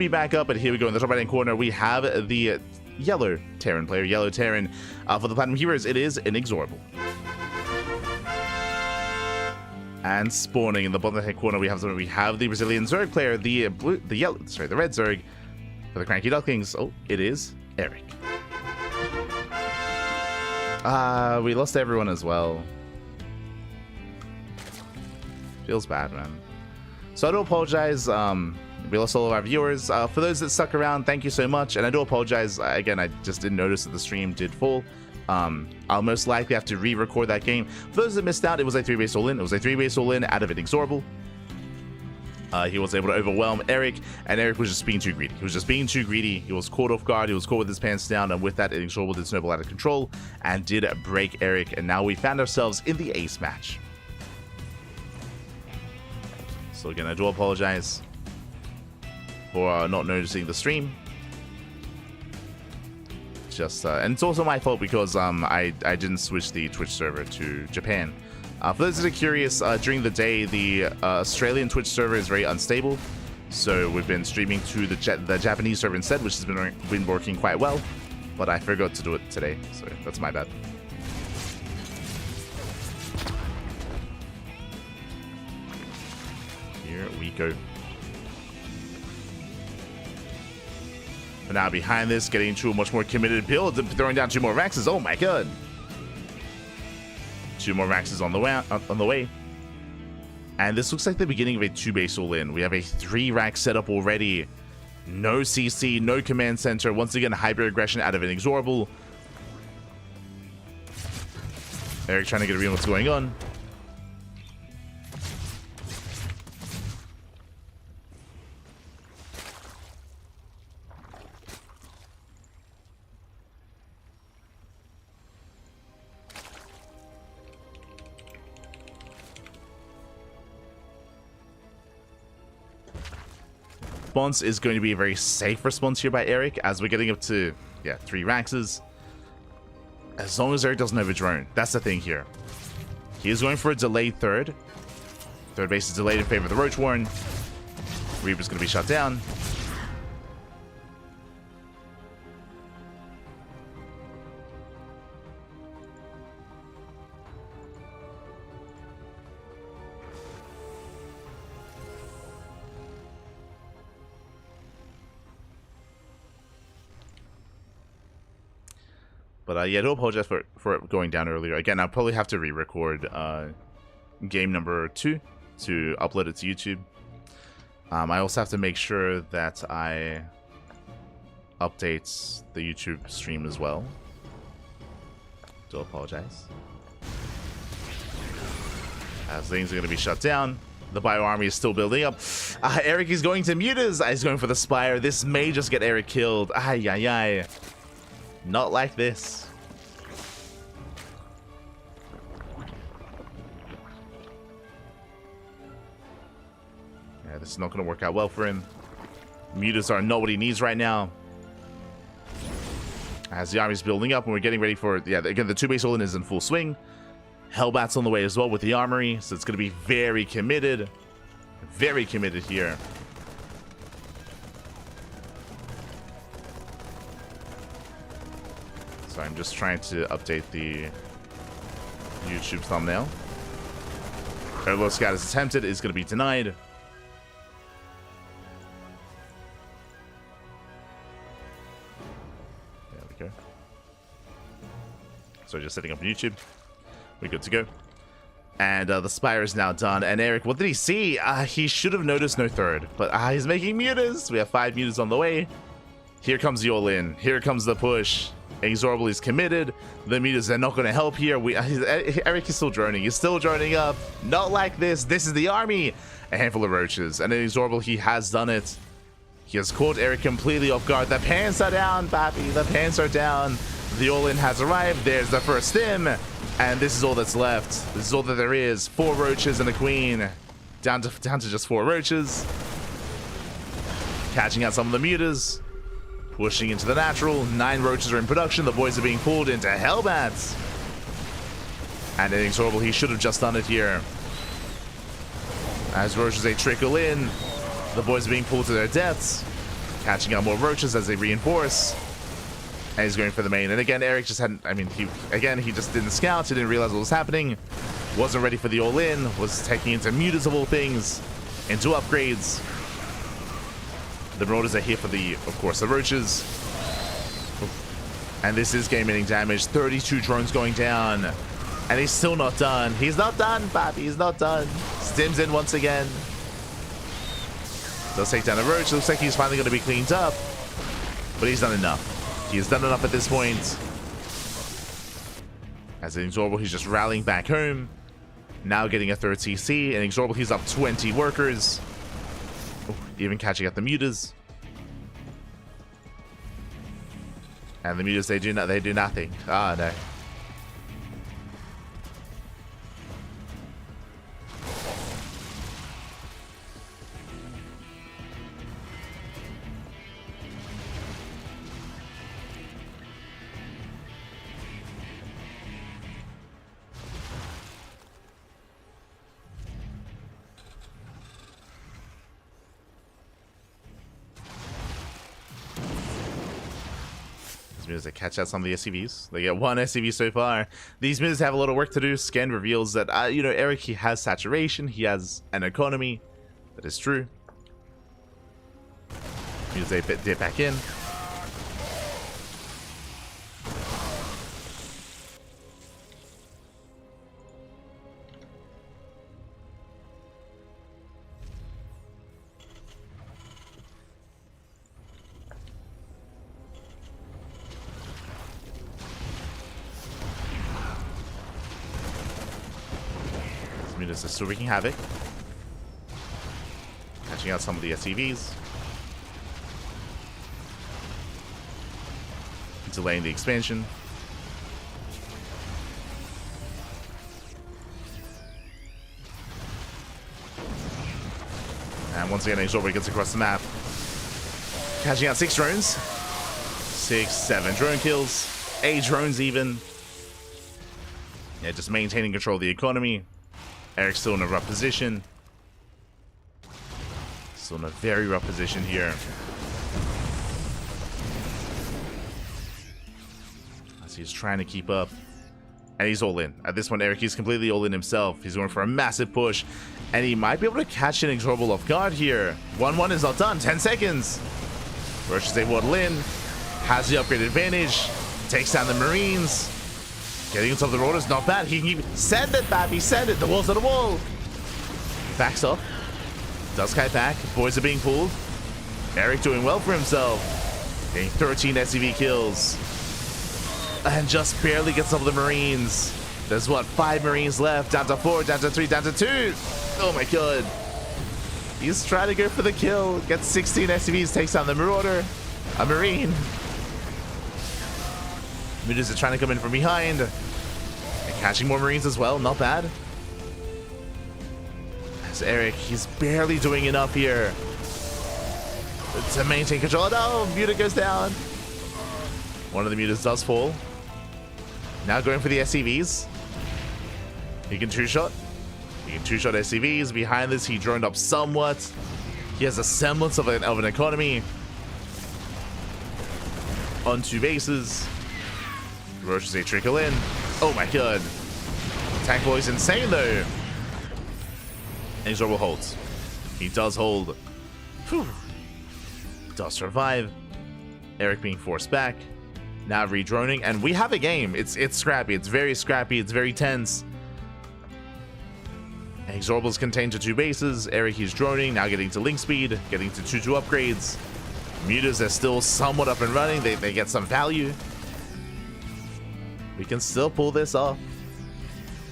Be back up, and here we go in the top right hand corner. We have the yellow Terran player, yellow Terran. For the Platinum Heroes, it is INexorable. And spawning in the bottom right corner, we have the Brazilian Zerg player, the red Zerg. For the CranKy Ducklings, oh, it is Erik. We lost everyone as well. Feels bad, man. So I do apologize. We lost all of our viewers. For those that stuck around, thank you so much. And I do apologize. Again, I just didn't notice that the stream did fall. I'll most likely have to re-record that game. For those that missed out, it was a 3-base all-in. It was a 3-base all-in out of INexorable. He was able to overwhelm Erik, and Erik was just being too greedy. He was just being too greedy. He was caught off guard. He was caught with his pants down, and with that, INexorable did snowball out of control and did break Erik. And now we found ourselves in the ace match. So again, I do apologize for not noticing the stream. Just and it's also my fault because I didn't switch the Twitch server to Japan. For those that are curious, during the day the Australian Twitch server is very unstable, so we've been streaming to the Japanese server instead, which has been working quite well. But I forgot to do it today, so that's my bad. Here we go. But now behind this, getting into a much more committed build, throwing down 2 more Raxes. Oh my god! 2 more Raxes on the way. And this looks like the beginning of a 2-base all-in. We have a 3-Rax setup already. No CC, no command center. Once again, hyper aggression out of INexorable. Erik trying to get a read on what's going on. Response is going to be a very safe response here by Erik, as we're getting up to 3 Raxes. As long as Erik doesn't have a drone, that's the thing here. He is going for a delayed third. Third base is delayed in favor of the Roach Warren. Reaper's going to be shut down. But yeah, I do apologize for it going down earlier. Again, I'll probably have to re-record game number 2 to upload it to YouTube. I also have to make sure that I update the YouTube stream as well. Do apologize. As things are going to be shut down. The Bio Army is still building up. Erik is going to Mutas. He's going for the Spire. This may just get Erik killed. Ay, ay, ay. Not like this. Yeah, this is not going to work out well for him. Mutas are not what he needs right now. As the army's building up and we're getting ready for, again, the 2-base all-in is in full swing. Hellbat's on the way as well with the armory, so it's going to be very committed. Very committed here. So I'm just trying to update the YouTube thumbnail. Overload Scout is attempted, is going to be denied. There we go. So just setting up YouTube. We're good to go. And the Spire is now done. And Erik, what did he see? He should have noticed no third. But he's making Mutas. We have 5 Mutas on the way. Here comes the all-in. Here comes the push. INexorable is committed. The Mutas are not going to help here. Erik is still droning. He's still droning up. Not like this. This is the army. A handful of roaches. And INexorable, he has done it. He has caught Erik completely off guard. The pants are down, Pappy. The pants are down. The all-in has arrived. There's the first stim. And this is all that's left. This is all that there is. 4 roaches and a queen. Down to just 4 roaches. Catching out some of the Mutas. Pushing into the natural. 9 roaches are in production. The boys are being pulled into Hellbats. And INexorable, he should have just done it here. As roaches, they trickle in. The boys are being pulled to their deaths. Catching out more roaches as they reinforce. And he's going for the main. And again, Erik just hadn't, I mean, he just didn't scout. He didn't realize what was happening. Wasn't ready for the all-in. Was taking into mutas of all things. Into upgrades. The marauders are here for the, of course, the roaches. And this is game-ending damage. 32 drones going down. And he's still not done. He's not done, Bobby. He's not done. Stims in once again. Does take down a roach. Looks like he's finally going to be cleaned up. But he's done enough. He has done enough at this point. As INexorable, he's just rallying back home. Now getting a third CC. And INexorable, he's up 20 workers. Oh, even catching up the mutas. And the mutas, they do nothing. Ah, no. They catch out some of the SCVs. They get one SCV so far. These mids have a lot of work to do. Scan reveals that, you know, Erik, he has saturation. He has an economy. That is true. Mids, they dip back in. Mutas are still wreaking havoc. Catching out some of the SCVs. Delaying the expansion. And once again, INexorable gets across the map. Catching out 6 drones. 6, 7 drone kills. 8 drones even. Yeah, just maintaining control of the economy. Erik's still in a rough position. Still in a very rough position here. As he's trying to keep up. And he's all in. At this point, Erik is completely all in himself. He's going for a massive push. And he might be able to catch an INexorable off guard here. 1-1 is not done. 10 seconds. Rushes a waddle in. Has the upgrade advantage. Takes down the Marines. Getting on top of the Marauders, not bad. He can send it, Babby, send it. The wall's on the wall. Backs off. Does kite back. Boys are being pulled. Erik doing well for himself. Getting 13 SCV kills. And just barely gets up the Marines. There's what, 5 Marines left. Down to 4, down to 3, down to 2. Oh my god. He's trying to go for the kill. Gets 16 SCVs, takes down the Marauder. A Marine. Mutas are trying to come in from behind. And catching more Marines as well. Not bad. As Erik, he's barely doing enough here to maintain control. No, Muta goes down. One of the Mutas does fall. Now going for the SCVs. He can two-shot. He can two-shot SCVs. Behind this, he droned up somewhat. He has a semblance of an economy. On 2 bases. Roaches, they trickle in. Oh my god. Tank boy's insane though. INexorable holds. He does hold. Whew. Does survive. Erik being forced back. Now redroning, and we have a game. It's scrappy. It's very scrappy. It's very tense. INexorable's contained to 2 bases. Erik, he's droning. Now getting to link speed. Getting to 2-2 upgrades. Mutas are still somewhat up and running. They get some value. We can still pull this off.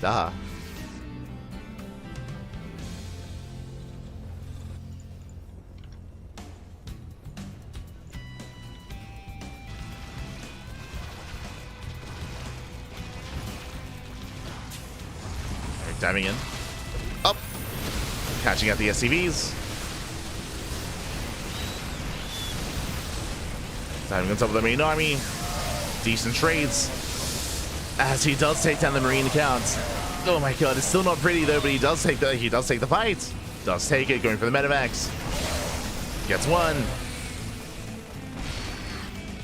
Ah. Erik diving in. Up. Catching out the SCVs. Diving on top of the main army. Decent trades. As he does take down the Marine account. Oh my god, it's still not pretty though, but he does take the fight. Does take it, going for the Medivacs. Gets one.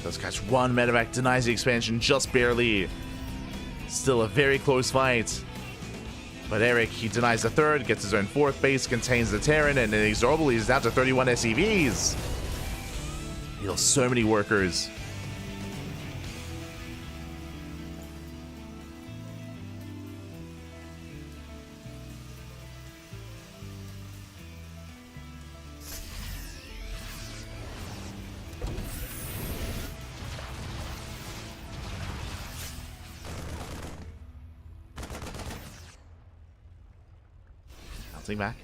Does catch one medevac, denies the expansion just barely. Still a very close fight. But Erik, he denies the third, gets his own fourth base, contains the Terran, and INexorable is down to 31 SCVs. Heals so many workers. Bouncing back.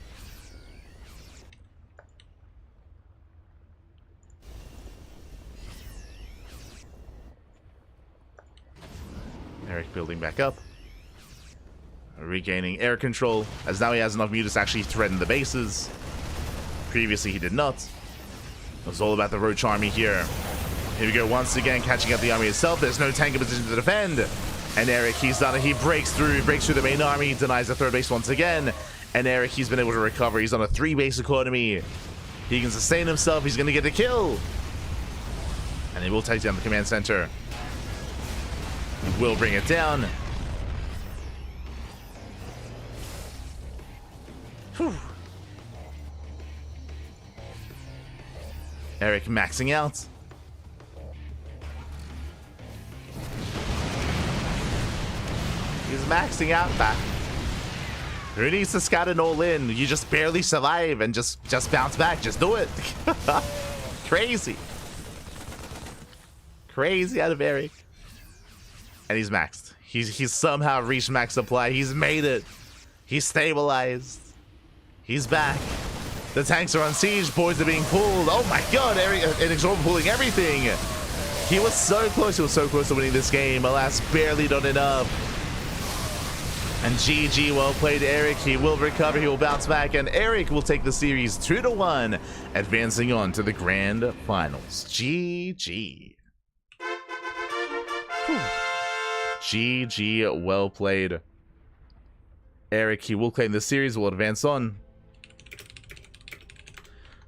Erik building back up. Regaining air control, as now he has enough mutas to actually threaten the bases. Previously he did not. It was all about the Roach army here. Here we go once again, catching up the army itself. There's no tank in position to defend. And Erik, he's done it. He breaks through the main army, denies the third base once again. And Erik, he's been able to recover. He's on a 3-base economy. He can sustain himself. He's going to get a kill. And he will take down the command center. He will bring it down. Whew. Erik maxing out. He's maxing out back. Who needs to scout an all in? You just barely survive and just bounce back. Just do it. Crazy. Crazy out of Erik. And he's maxed. He's somehow reached max supply. He's made it. He's stabilized. He's back. The tanks are on siege. Boys are being pulled. Oh my god, Erik INexorable pulling everything. He was so close. He was so close to winning this game. Alas, barely done enough. And GG, well played, Erik. He will recover, he will bounce back, and Erik will take the series 2-1, advancing on to the grand finals. GG. Whew. GG, well played. Erik, he will claim the series, will advance on.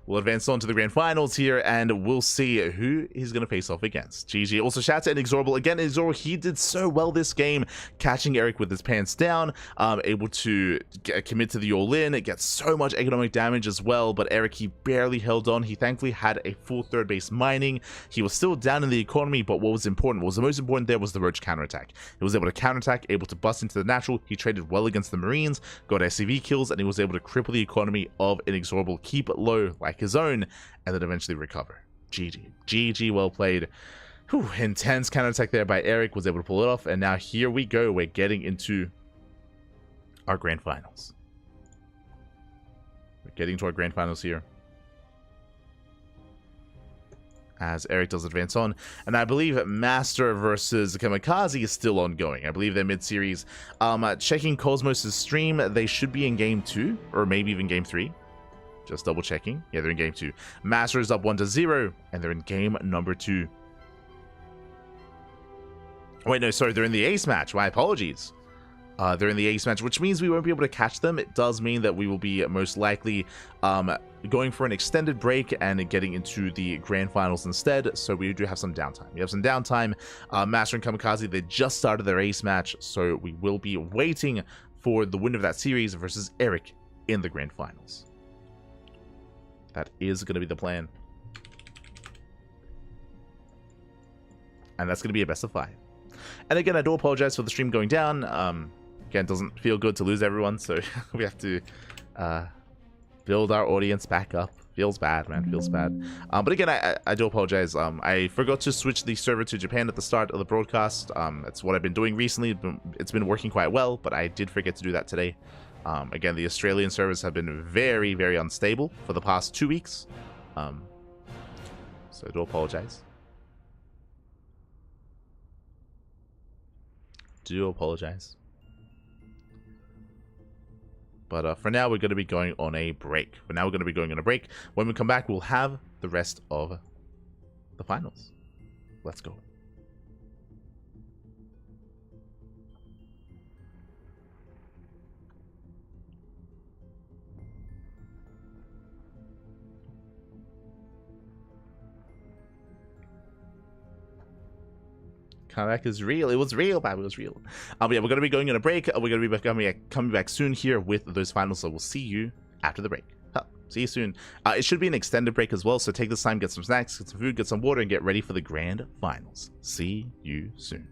We'll advance on to the grand finals here, and we'll see who he's going to face off against. GG. Also, shout out to INexorable. Again, INexorable, he did so well this game, catching Erik with his pants down, able to commit to the all-in. It gets so much economic damage as well, but Erik, he barely held on. He thankfully had a full third base mining. He was still down in the economy, but what was important, what was the most important there was the Roach counterattack. He was able to counterattack, able to bust into the natural. He traded well against the Marines, got SCV kills, and he was able to cripple the economy of INexorable, keep it low like his own, and then eventually recover. GG, well played. Whew, intense counterattack there by Erik, was able to pull it off, and now here we go. We're getting into our grand finals. We're getting to our grand finals here, as Erik does advance on, and I believe MasTeR versus Kamikaze is still ongoing. I believe they're mid-series. Checking Cosmos' stream, they should be in game 2, or maybe even game 3. Just double checking. Yeah, they're in game 2. MasTeR is up 1-0, and they're in game number 2. Wait, no, sorry, they're in the ace match. My apologies. They're in the ace match, which means we won't be able to catch them. It does mean that we will be most likely going for an extended break and getting into the grand finals instead. So we do have some downtime. We have some downtime. MasTeR and Kamikaze, they just started their ace match, so we will be waiting for the winner of that series versus Erik in the grand finals. That is going to be the plan. And that's going to be a best of 5. And again, I do apologize for the stream going down. Again, it doesn't feel good to lose everyone, so we have to build our audience back up. Feels bad, man. Feels bad. But again, I do apologize. I forgot to switch the server to Japan at the start of the broadcast. That's what I've been doing recently. It's been working quite well, but I did forget to do that today. Again, the Australian servers have been very, very unstable for the past 2 weeks. So I do apologize. Do apologize. But for now, we're going to be going on a break. When we come back, we'll have the rest of the finals. Let's go. Comeback is real. It was real, baby. It was real. Yeah, we're going to be going on a break. We're going to be coming back soon here with those finals. So we'll see you after the break. See you soon. It should be an extended break as well. So take this time, get some snacks, get some food, get some water, and get ready for the grand finals. See you soon.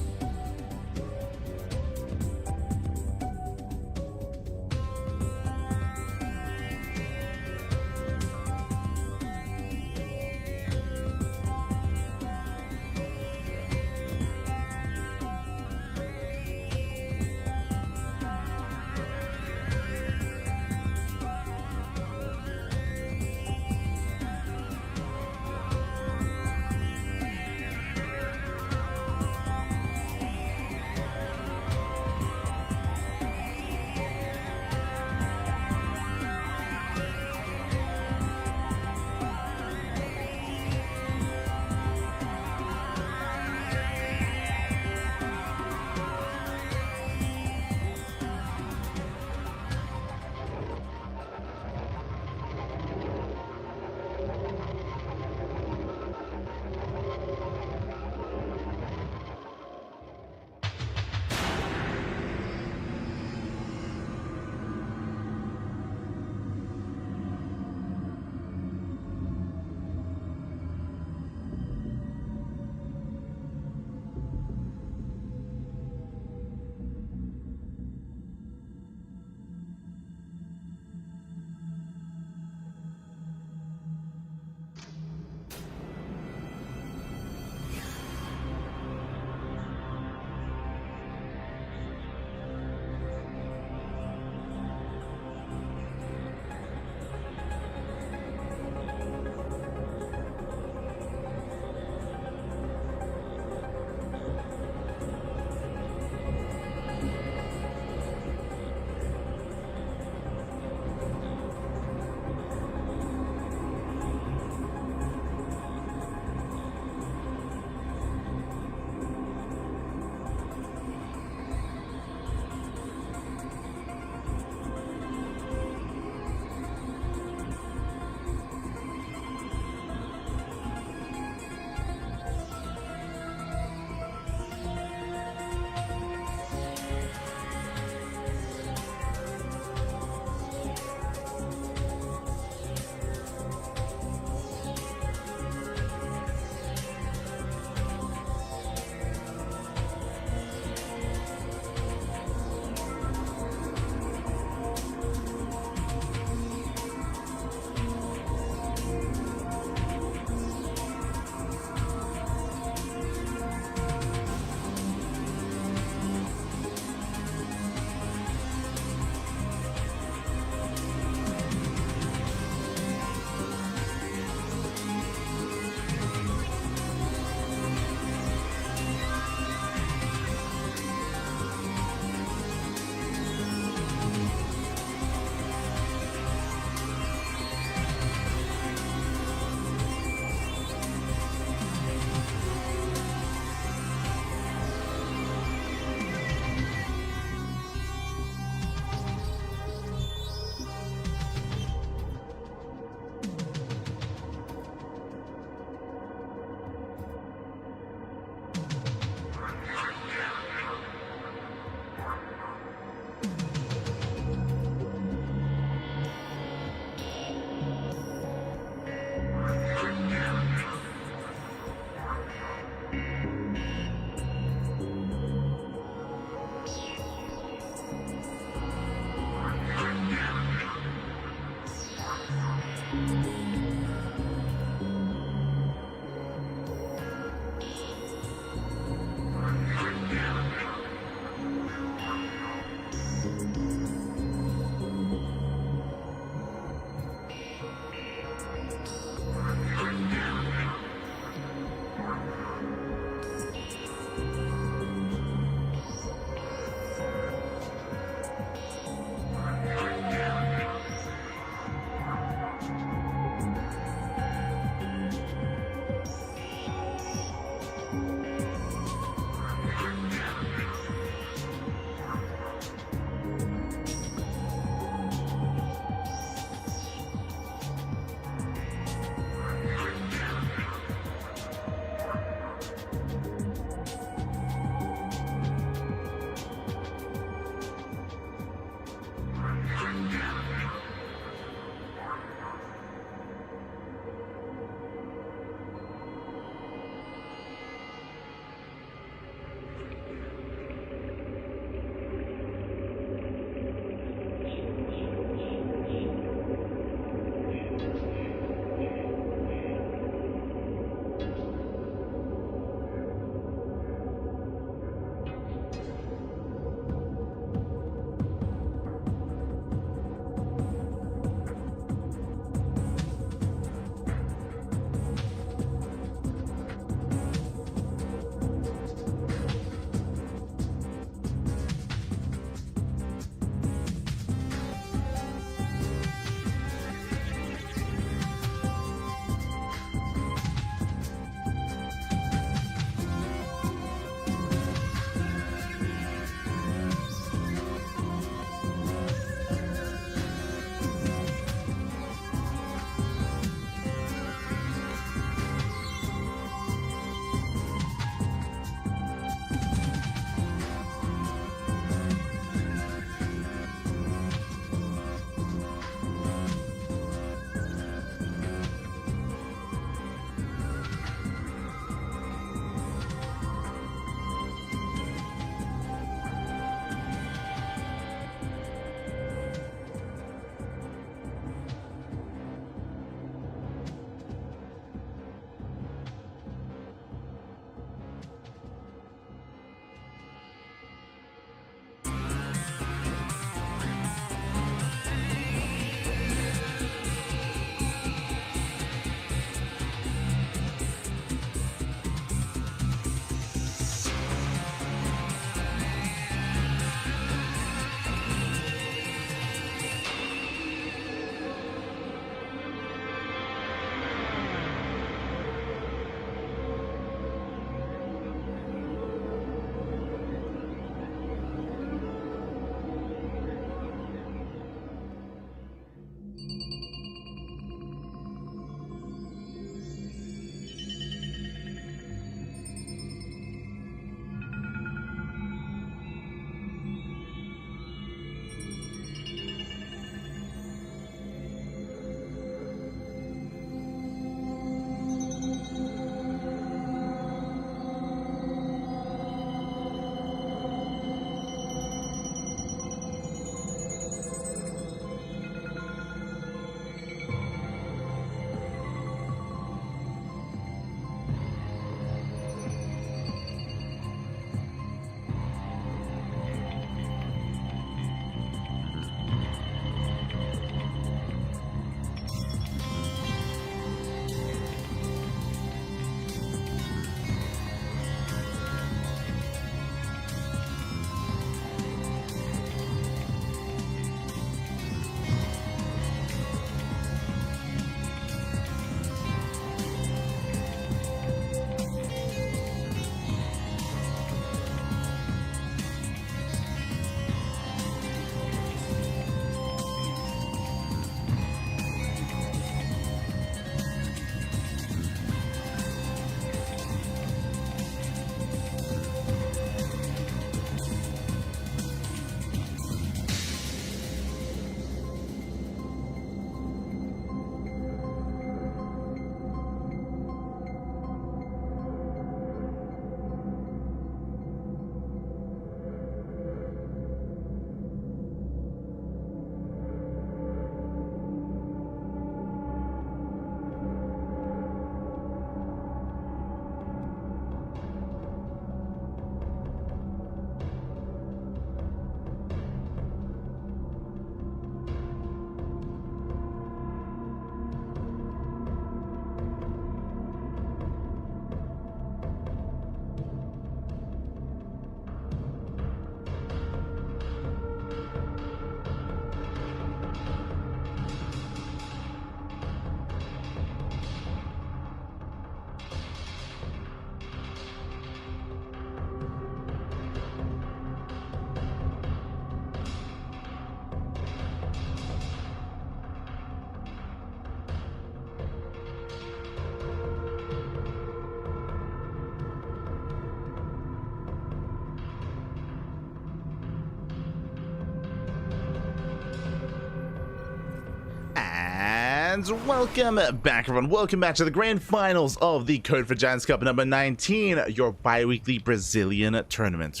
And welcome back, everyone. Welcome back to the grand finals of the Code for Giants Cup number 19, your bi-weekly Brazilian tournament.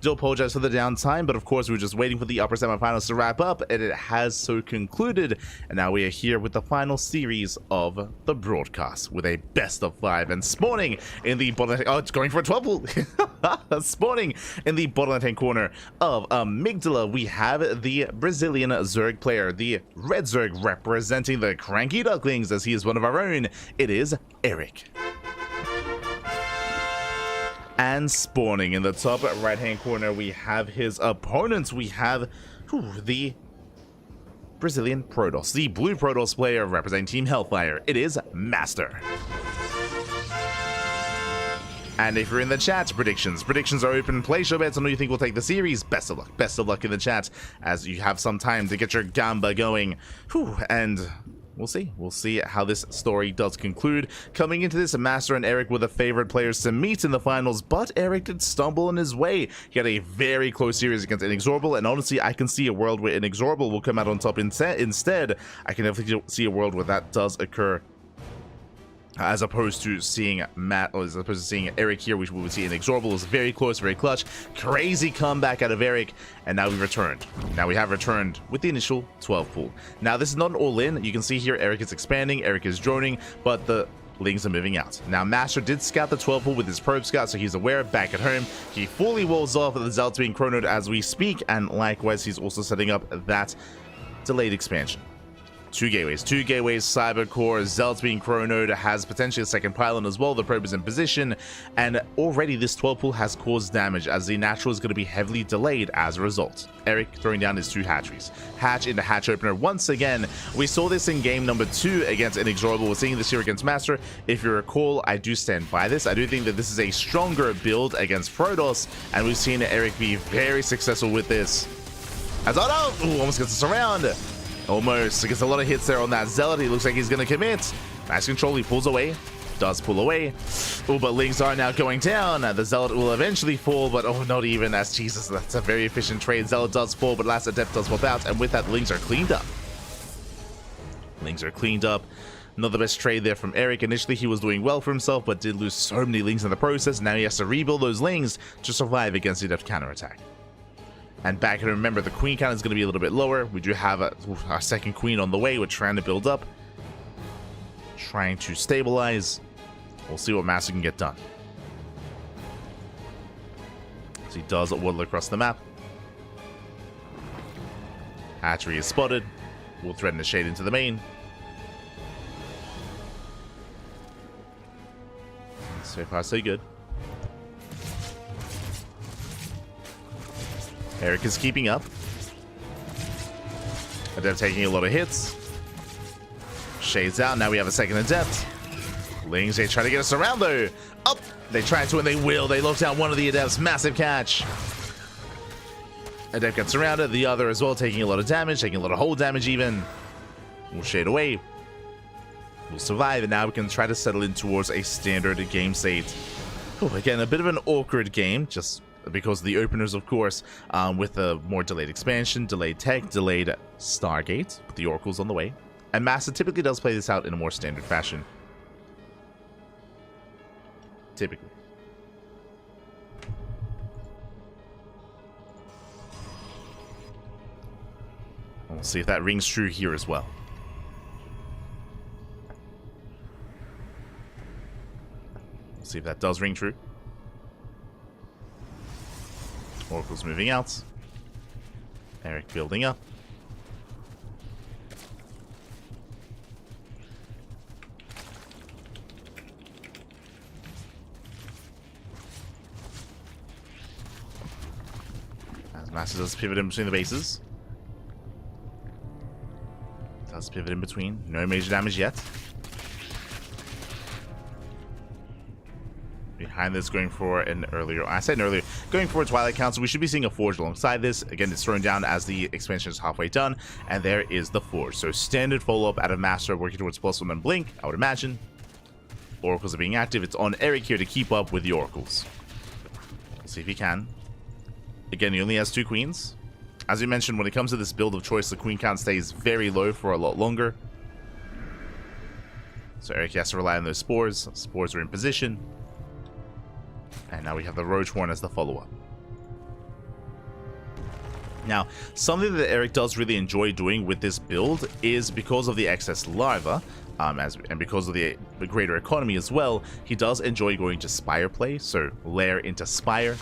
Do apologize for the downtime, but of course we were just waiting for the upper semifinals to wrap up, and it has so concluded. And now we are here with the final series of the broadcast with a best of 5. And spawning in the bottom, oh, it's going for a 12 pool. Spawning in the bottom left-hand corner of Amygdala, we have the Brazilian Zerg player, the red Zerg representing the CranKy Ducklings, as he is one of our own. It is Erik. And spawning in the top right hand corner, we have his opponents. We have the Brazilian Protoss, the blue Protoss player representing Team Hellfire. It is MasTeR. And if you're in the chat, predictions are open. Place your bets on who you think will take the series. Best of luck in the chat, as you have some time to get your gamba going. And we'll see how this story does conclude. Coming into this, MasTeR and Erik were the favorite players to meet in the finals, but Erik did stumble in his way. He had a very close series against INexorable, and honestly, I can see a world where INexorable will come out on top instead. I can definitely see a world where that does occur, as opposed to seeing Erik here, which we would see INexorable. Is very close, very clutch. Crazy comeback out of Erik, and now we returned. Now we have returned with the initial 12 pool. Now this is not an all-in. You can see here Erik is expanding, Erik is droning, but the Lings are moving out. Now MasTeR did scout the 12 pool with his probe scout, so he's aware. Back at home, he fully walls off the Zealots being chronoed as we speak, and likewise he's also setting up that delayed expansion. Two gateways, cyber core, Zealots being chronoed, has potentially a second pylon as well. The probe is in position, and already this 12 pool has caused damage, as the natural is going to be heavily delayed as a result. Erik throwing down his 2 hatcheries. Hatch into hatch opener once again. We saw this in game number 2 against INexorable. We're seeing this here against MasTeR. If you recall, I do stand by this. I do think that this is a stronger build against Protoss, and we've seen Erik be very successful with this. As almost gets us around. Almost. He gets a lot of hits there on that Zealot. He looks like he's going to commit. Max control. He pulls away. Does pull away. But Lings are now going down. The Zealot will eventually fall, but not even. As Jesus, that's a very efficient trade. Zealot does fall, but Last Adept does pop out. And with that, Lings are cleaned up. Not the best trade there from Erik. Initially, he was doing well for himself, but did lose so many Lings in the process. Now he has to rebuild those Lings to survive against the Adept counterattack. And back, and remember, the queen count is going to be a little bit lower. We do have our second queen on the way. We're trying to build up, trying to stabilize. We'll see what MasTeR can get done. So he does waddle across the map. Hatchery is spotted. We'll threaten the shade into the main. So far, so good. Erik is keeping up. Adept taking a lot of hits. Shades out. Now we have a second Adept. Lings, they try to get us around though. Up! They try to, and they will. They lock down one of the Adepts. Massive catch. Adept gets surrounded. The other as well, taking a lot of damage, taking a lot of hold damage even. We'll shade away. We'll survive, and now we can try to settle in towards a standard game state. Again, a bit of an awkward game, just because of the openers, of course, with a more delayed expansion, delayed tech, delayed Stargate, with the oracles on the way. And MasTeR typically does play this out in a more standard fashion. Typically. We'll see if that rings true here as well. We'll see if that does ring true. Oracle's moving out. Erik building up. As MasTeR does pivot in between the bases. Does pivot in between. No major damage yet. Behind this, going for an earlier, going for a Twilight Council. We should be seeing a Forge alongside this. Again, it's thrown down as the expansion is halfway done, and there is the Forge. So standard follow-up out of MasTeR, working towards +1 and Blink, I would imagine. Oracles are being active. It's on Erik here to keep up with the Oracles. Let's see if he can. Again, he only has 2 queens. As we mentioned, when it comes to this build of choice, the queen count stays very low for a lot longer. So Erik has to rely on those spores. Spores are in position. And now we have the Roach Horn as the follow-up. Now, something that Erik does really enjoy doing with this build is because of the excess larva, and because of the greater economy as well, he does enjoy going to Spire play, so layer into Spire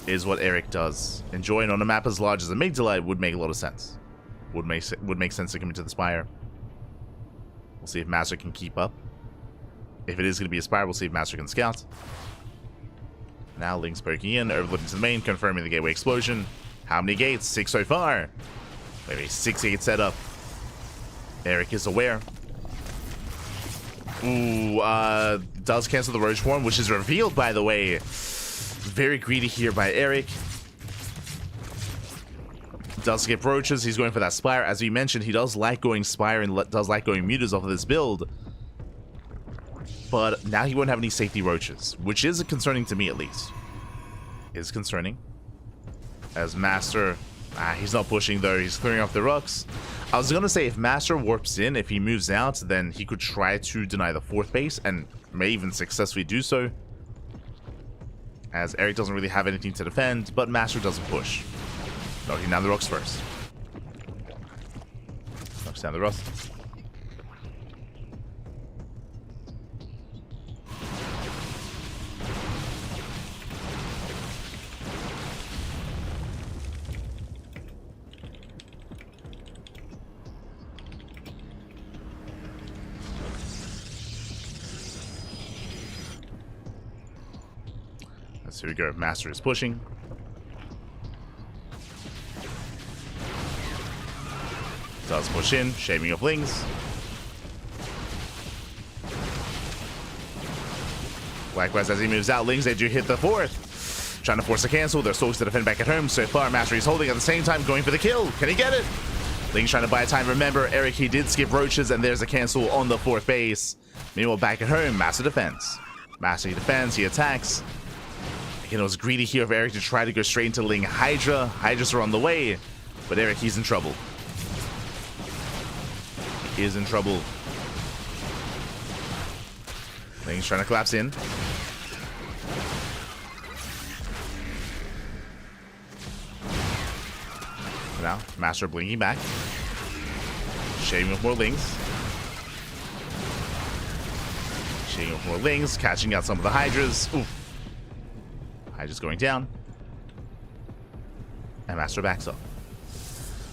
is what Erik does. Enjoying on a map as large as Amygdala would make a lot of sense. Would make sense to come into the Spire. We'll see if MasTeR can keep up. If it is going to be a Spire, we'll see if MasTeR can scout. Now Link's poking in, overlooking to the main, confirming the gateway explosion. How many gates? 6 so far. Maybe 6-8 setup. Erik is aware. Ooh, does cancel the Roach Horn, which is revealed, by the way. Very greedy here by Erik. Does skip roaches. He's going for that Spire. As we mentioned, he does like going Spire and does like going Mutas off of this build. But now he won't have any safety roaches, which is concerning to me at least. Is concerning. As MasTeR, he's not pushing though, he's clearing off the rocks. I was gonna say if MasTeR warps in, if he moves out, then he could try to deny the 4th base and may even successfully do so. As Erik doesn't really have anything to defend, but MasTeR doesn't push. Knocking down the rocks first. Knocks down the rocks. So here we go. MasTeR is pushing. Does push in, shaving off Lings. Likewise, as he moves out, Lings, they do hit the 4th. Trying to force a cancel. Their souls to defend back at home. So far, MasTeR is holding at the same time, going for the kill. Can he get it? Lings trying to buy time. Remember, Erik, he did skip roaches, and there's a cancel on the 4th base. Meanwhile, back at home, MasTeR defends. MasTeR defends, he attacks. Again, it was greedy here of Erik to try to go straight into Ling Hydra. Hydras are on the way, but Erik, he's in trouble. He is in trouble. Ling's trying to collapse in. Now, MasTeR blinking back. Shaving with more Lings. Shaving with more Lings, catching out some of the Hydras. Oof. Hydra's going down. And MasTeR backs up.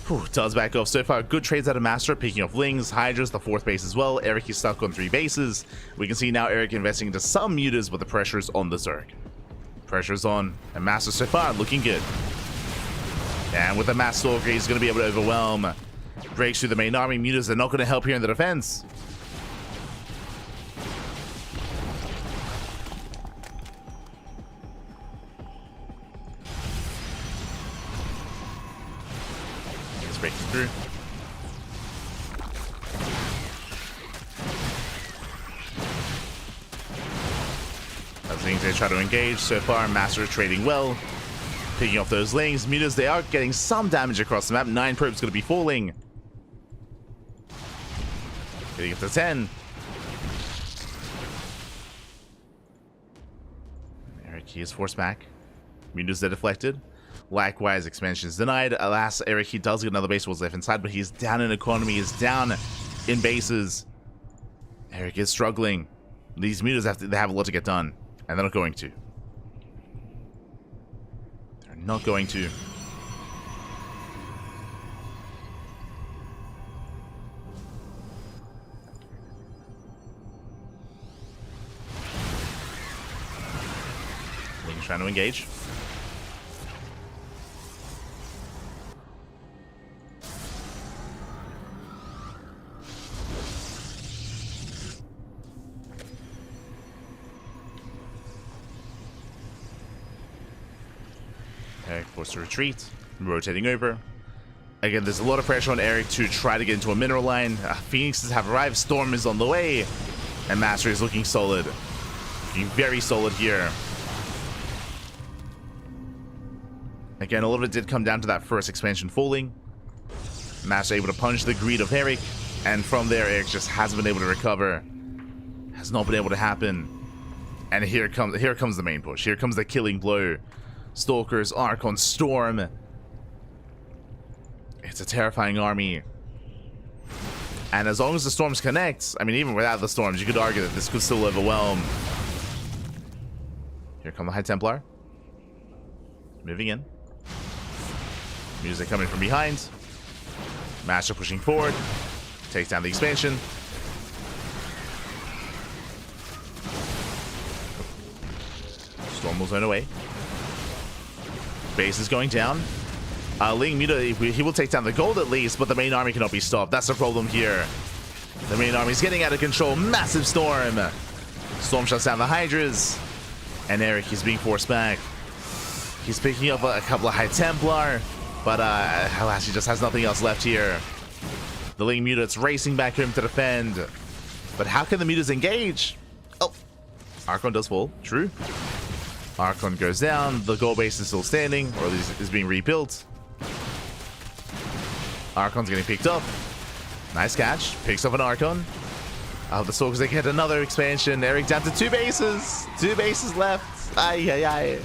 Whew, does back off so far. Good trades out of MasTeR, picking off Lings, Hydras, the 4th base as well. Erik is stuck on 3 bases. We can see now Erik investing into some Mutas, but the pressure's on the Zerg. Pressure's on, and MasTeR so far looking good. And with the MasTeR, he's going to be able to overwhelm. Breaks through the main army. Mutas are not going to help here in the defense. Breaking through. As Lings, they try to engage. So far, MasTeR trading well. Picking off those Lings. Mutas, they are getting some damage across the map. 9 probes going to be falling. Getting up to 10. Erik, he is forced back. Mutas, they're deflected. Likewise, expansions denied. Alas, Erik, he does get another base was left inside, but he's down in economy, he's down in bases. Erik is struggling. These Mutas they have a lot to get done, and they're not going to. They're not going to. Ling's trying to engage. Erik forced to retreat, rotating over. Again, there's a lot of pressure on Erik to try to get into a mineral line. Phoenixes have arrived, Storm is on the way, and MasTeR is looking solid. Looking very solid here. Again, a lot of it did come down to that first expansion falling. MasTeR able to punch the greed of Erik, and from there, Erik just hasn't been able to recover. Has not been able to happen. And here comes the main push. Here comes the killing blow. Stalkers, Archon, Storm. It's a terrifying army. And as long as the Storms connect, I mean, even without the Storms, you could argue that this could still overwhelm. Here come the High Templar. Moving in. Music coming from behind. MasTeR pushing forward. Takes down the expansion. Storm will zone away. Base is going down. Ling Muta, he will take down the gold at least, but the main army cannot be stopped. That's the problem here. The main army is getting out of control. Massive Storm. Storm shuts down the Hydras. And Erik is being forced back. He's picking up a couple of High Templar, but alas, he just has nothing else left here. The Ling Muta's racing back home to defend. But how can the Mutas engage? Oh, Archon does fall. True. Archon goes down. The gold base is still standing, or at least is being rebuilt. Archon's getting picked up. Nice catch. Picks up an Archon. The Stalkers, they get another expansion. Erik down to 2 bases. 2 bases left. Ay, ay, ay.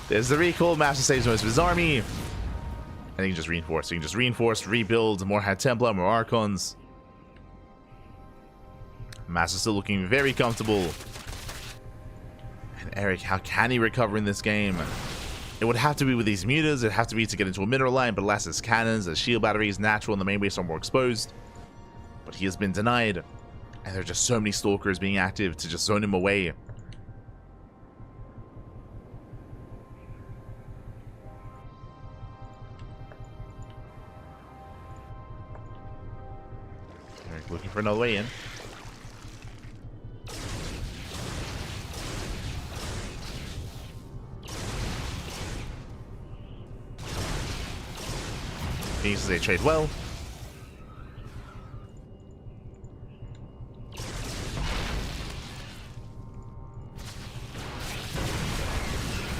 There's the recall. MasTeR saves most of his army. And he can just reinforce. So he can just reinforce, rebuild, more High Templar, more Archons. MasTER's still looking very comfortable. And Erik, how can he recover in this game? It would have to be with these Mutas. It'd have to be to get into a mineral line, but alas, his cannons, his shield batteries, natural, and the main base are more exposed. But he has been denied. And there are just so many Stalkers being active to just zone him away. Erik looking for another way in. Phoenixes, they trade well.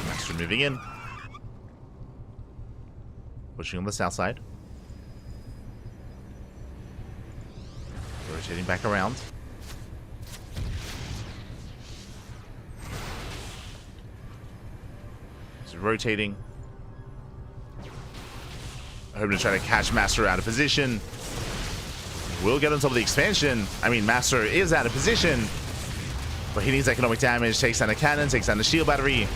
MasTeR moving in. Pushing on the south side. Rotating back around. He's rotating. Hoping to try to catch MasTeR out of position. We'll get on top of the expansion. I mean, MasTeR is out of position. But he needs economic damage. Takes down a cannon, takes down the shield battery.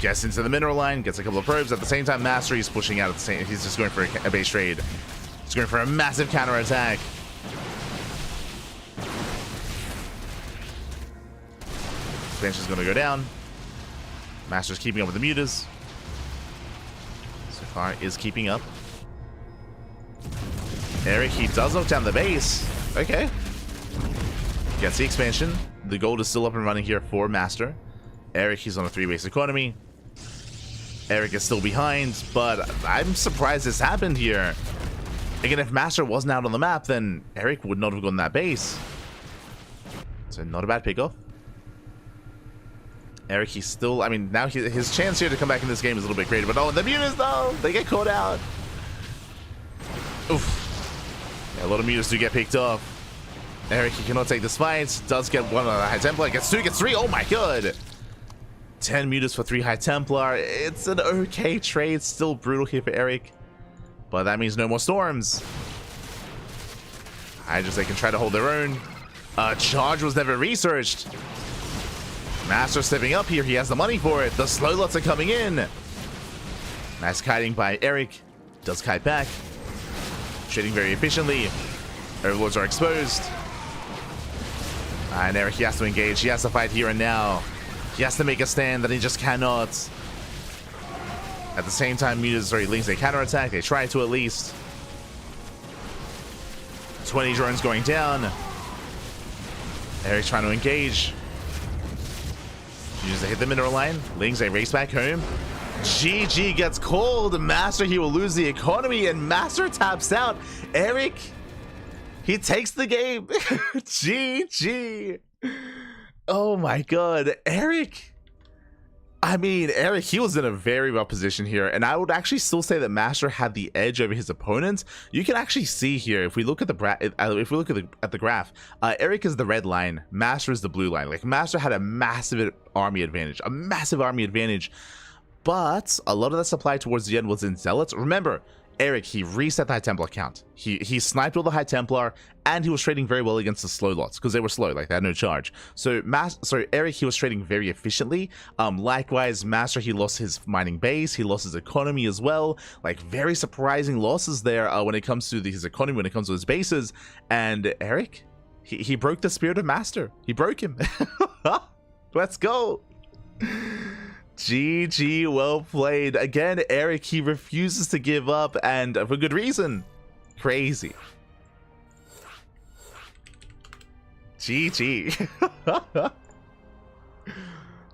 Gets into the mineral line, gets a couple of probes. At the same time, MasTeR is pushing out at the same. He's just going for a base trade. He's going for a massive counter attack. Expansion's going to go down. MasTER's keeping up with the Mutas. So far is keeping up. Erik, he does knock down the base. Okay. Gets the expansion. The gold is still up and running here for MasTeR. Erik, he's on a 3-base economy. Erik is still behind, but I'm surprised this happened here. Again, if MasTeR wasn't out on the map, then Erik would not have gotten that base. So not a bad pickoff. Erik, he's still, I mean, now his chance here to come back in this game is a little bit greater, but oh, the Mutas though, they get caught out. Oof. Yeah, a lot of Mutas do get picked off. Erik, he cannot take this fight. Does get one on the High Templar, gets 2, gets 3, oh my god. 10 Mutas for 3 High Templar. It's an okay trade, still brutal here for Erik. But that means no more Storms. Hydras, they can try to hold their own. Charge was never researched. MasTER stepping up here. He has the money for it. The slow lots are coming in. Nice kiting by Erik. Does kite back. Trading very efficiently. Overlords are exposed. And Erik, he has to engage. He has to fight here and now. He has to make a stand that he just cannot. At the same time, Lings, they counterattack. They try to at least. 20 drones going down. Erik trying to engage. Uses to hit the mineral line. Lings, they race back home. GG gets called. MasTER, he will lose the economy, and MasTER taps out. Erik, he takes the game. GG. Oh my god. Erik. I mean, Erik, he was in a very rough position here, and I would actually still say that MasTeR had the edge over his opponents. You can actually see here, if we look at the graph, Erik is the red line, MasTeR is the blue line. Like, MasTeR had a massive army advantage, but a lot of that supply towards the end was in Zealots. Remember, Erik, he reset the High Templar count. He sniped all the High Templar, and he was trading very well against the slow lots because they were slow, like they had no charge. So Erik, he was trading very efficiently. Likewise, MasTeR, he lost his mining base, he lost his economy as well. Like, very surprising losses there when it comes to his economy, when it comes to his bases. And Erik, he broke the spirit of MasTeR. He broke him. Let's go. GG, well played. Again, Erik, he refuses to give up, and for good reason. Crazy. GG.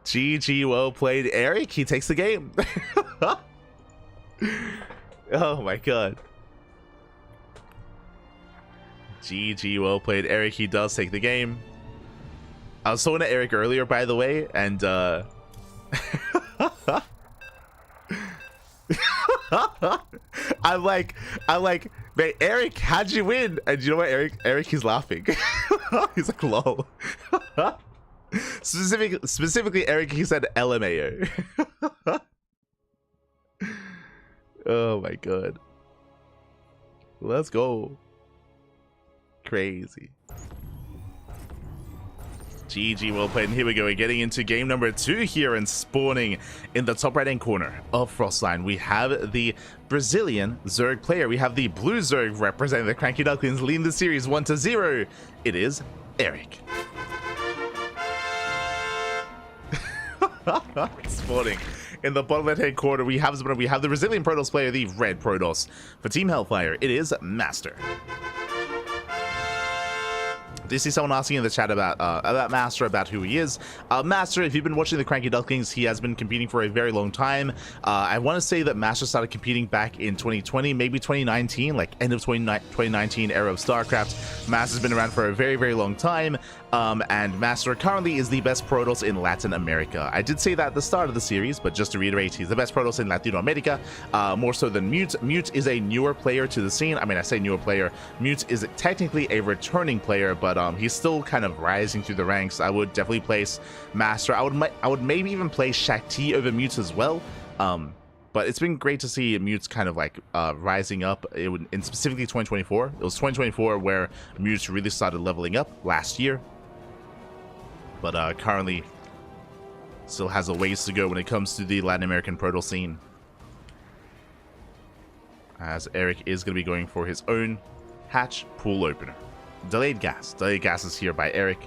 GG, well played. Erik, he takes the game. Oh my god. GG, well played. Erik, he does take the game. I was talking to Erik earlier, by the way, and I'm like, man, Erik, how'd you win? And you know what, Erik, he's laughing. He's like, lol. Specifically, Erik, he said LMAO. Oh my god. Let's go. Crazy. GG, well played. And here we go. We're getting into game number 2 here, and spawning in the top right hand corner of Frostline, we have the Brazilian Zerg player. We have the blue Zerg representing the CranKy Ducklings, leading the series 1-0. It is Erik. Spawning in the bottom left hand corner, we have the Brazilian Protoss player, the red Protoss. For Team Hellfire, it is MasTeR. Did you see someone asking in the chat about MasTeR, about who he is? MasTeR, if you've been watching the CranKy Ducklings, he has been competing for a very long time. I want to say that MasTeR started competing back in 2020, maybe 2019, like end of 2019 era of StarCraft. MasTER's been around for a very, very long time. And MasTeR currently is the best Protoss in Latin America. I did say that at the start of the series, but just to reiterate, he's the best Protoss in Latino America, more so than Mute. Mute is a newer player to the scene. I mean, I say newer player. Mute is technically a returning player, but he's still kind of rising through the ranks. I would definitely place MasTeR. I would maybe even place Shakti over Mute as well. But it's been great to see Mute's kind of like rising up in specifically 2024. It was 2024 where Mute really started leveling up last year. But currently still has a ways to go when it comes to the Latin American Protoss scene. As Erik is going to be going for his own hatch pool opener. Delayed gas. Delayed gas is here by Erik.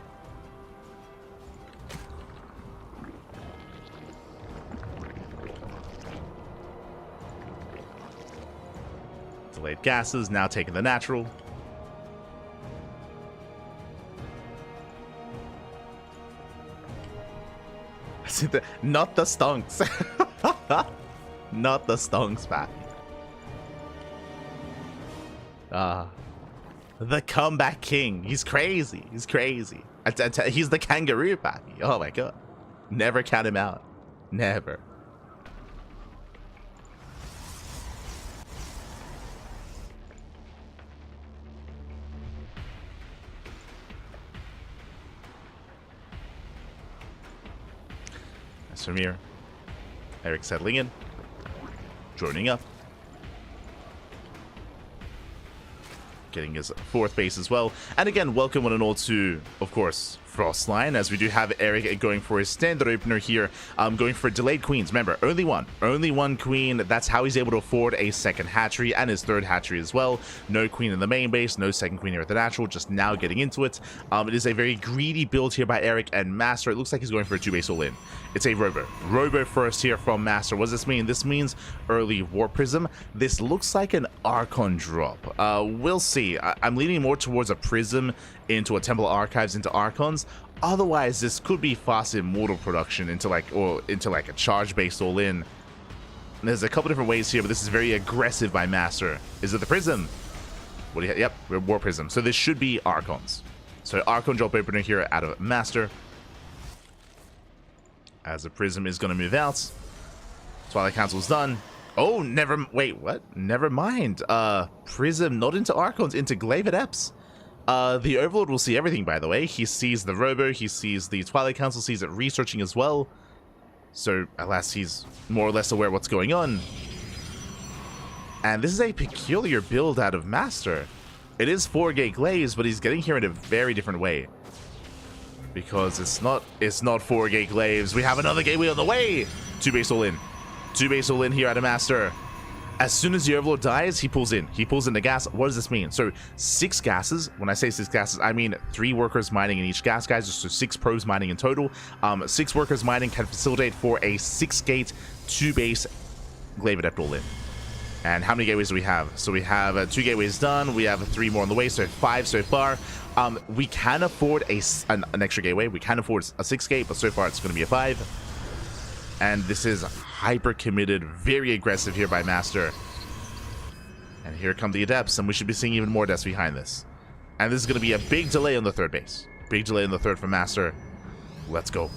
Delayed gases, now taking the natural. Not the stonks. Not the stonks, Pappy. The comeback king. He's crazy. He's crazy. He's the kangaroo, Pappy. Oh my god. Never count him out. Never. That's from here. Erik settling in. Joining up. Getting his 4th base as well. And again, welcome one and all to, of course, Frostline, as we do have Erik going for his standard opener here, going for delayed queens. Remember, only one queen. That's how he's able to afford a 2nd hatchery and his 3rd hatchery as well. No queen in the main base, no 2nd queen here at the natural, just now getting into it. It is a very greedy build here by Erik and MasTeR. It looks like he's going for a 2-base all-in. It's a robo first here from MasTeR. What does this mean? This means early War Prism. This looks like an Archon drop. We'll see. I'm leaning more towards a Prism into a Temple Archives into Archons. Otherwise, this could be fast Immortal production into like a charge based all in. There's a couple different ways here, but this is very aggressive by MasTeR. Is it the Prism? What do you have? Yep, War Prism. So this should be Archons. So Archon drop opener here out of MasTeR. As the Prism is going to move out. Twilight Council's done. Oh, wait, what? Never mind. Prism not into Archons, into Glaive Adepts. The Overlord will see everything, by the way. He sees the Robo, he sees the Twilight Council, sees it researching as well. So, alas, he's more or less aware of what's going on. And this is a peculiar build out of MasTeR. It is 4-gate Glaives, but he's getting here in a very different way. Because it's not 4-gate Glaives. We have another gateway on the way! 2 base all in. 2 base all in here out of MasTeR. As soon as the Overlord dies, he pulls in. He pulls in the gas. What does this mean? So 6 gases. When I say 6 gases, I mean 3 workers mining in each gas, guys. So 6 probes mining in total. 6 workers mining can facilitate for a 6-gate, 2-base Glaive Adept all in. And how many gateways do we have? So we have 2 gateways done. We have 3 more on the way, so 5 so far. We can afford an extra gateway. We can afford a 6-gate, but so far it's going to be a 5. And this is hyper committed, very aggressive here by MasTeR. And here come the Adepts, and we should be seeing even more Adepts behind this. And this is going to be a big delay on the 3rd base. Big delay on the 3rd from MasTeR. Let's go.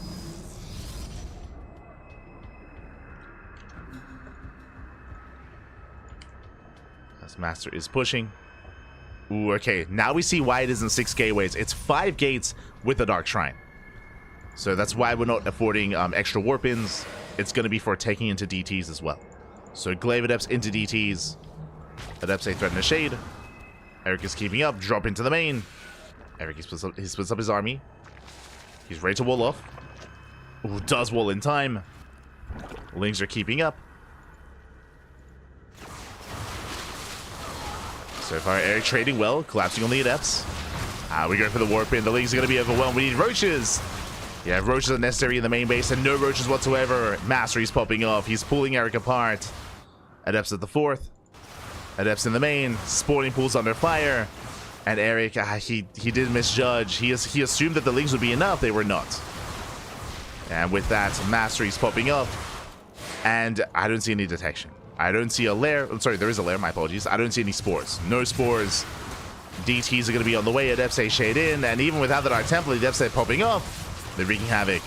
As MasTeR is pushing. Ooh, okay. Now we see why it isn't 6 gateways. It's 5 gates with a Dark Shrine. So that's why we're not affording extra warp-ins. It's going to be for taking into DTs as well. So Glaive Adepts into DTs. Adepts, they threaten a shade. Erik is keeping up. Drop into the main. Erik, he splits up his army. He's ready to wall off. Ooh, does wall in time. Lings are keeping up. So far, Erik trading well. Collapsing on the Adepts. We go for the warp-in. The Lings are going to be overwhelmed. We need roaches. Yeah, roaches are necessary in the main base, and no roaches whatsoever. MasTeR, he's popping off. He's pulling Erik apart. Adepts at the 4th. Adepts in the main. Spawning pools under fire. And Erik, he did misjudge. He assumed that the Lings would be enough. They were not. And with that, MasTeR, he's popping up. And I don't see any detection. I don't see a lair. I'm sorry, there is a lair. My apologies. I don't see any spores. No spores. DTs are going to be on the way. Adepts, they shade in. And even without the Dark Temple, the Adepts, they're popping up. They're wreaking havoc.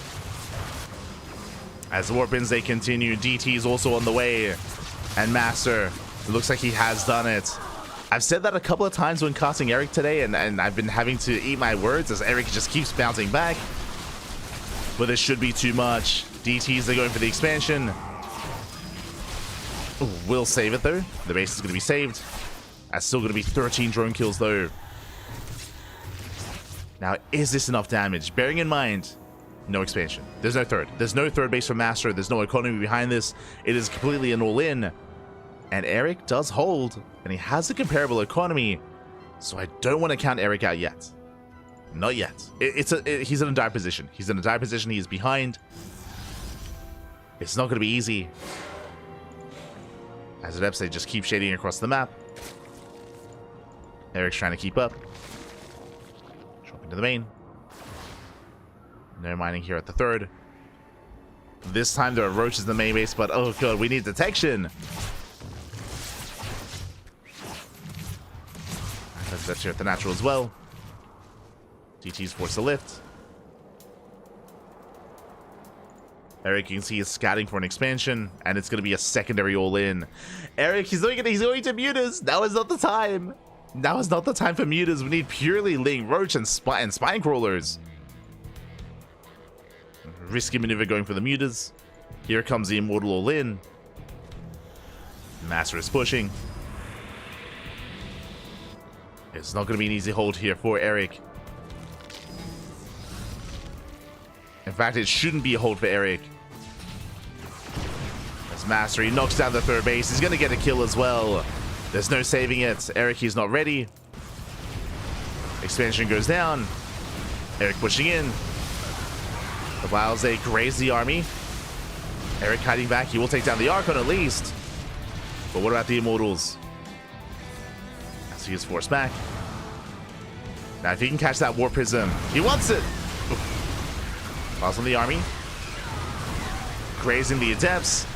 As the warp-ins, they continue. DT's also on the way. And MasTeR, it looks like he has done it. I've said that a couple of times when casting Erik today, and I've been having to eat my words as Erik just keeps bouncing back. But this should be too much. DT's, they're going for the expansion. Ooh, will save it, though. The base is going to be saved. That's still going to be 13 drone kills, though. Now, is this enough damage? Bearing in mind, no expansion. There's no 3rd. There's no 3rd base for MasTeR. There's no economy behind this. It is completely an all-in. And Erik does hold, and he has a comparable economy. So I don't want to count Erik out yet. Not yet. He's in a dire position. He's in a dire position. He is behind. It's not going to be easy. As Adepts, they just keep shading across the map. Erik's trying to keep up. To the main. No mining here at the 3rd. This time there are roaches in the main base, but oh god, we need detection. That's here at the natural as well. DT's forced to lift. Erik, you can see he's scouting for an expansion, and it's going to be a secondary all-in. Erik, he's going to mute us. Now is not the time. Now is not the time for mutas. We need purely Ling, Roach, and Spine Crawlers. Risky maneuver going for the mutas. Here comes the Immortal all-in. MasTeR is pushing. It's not going to be an easy hold here for Erik. In fact, it shouldn't be a hold for Erik. As MasTeR, he knocks down the 3rd base. He's going to get a kill as well. There's no saving it. Erik, he's not ready. Expansion goes down. Erik pushing in. The Wiles, they graze the army. Erik hiding back. He will take down the Archon at least. But what about the Immortals? As he is forced back. Now, if he can catch that Warp Prism, he wants it. Pause on the army. Grazing the Adepts.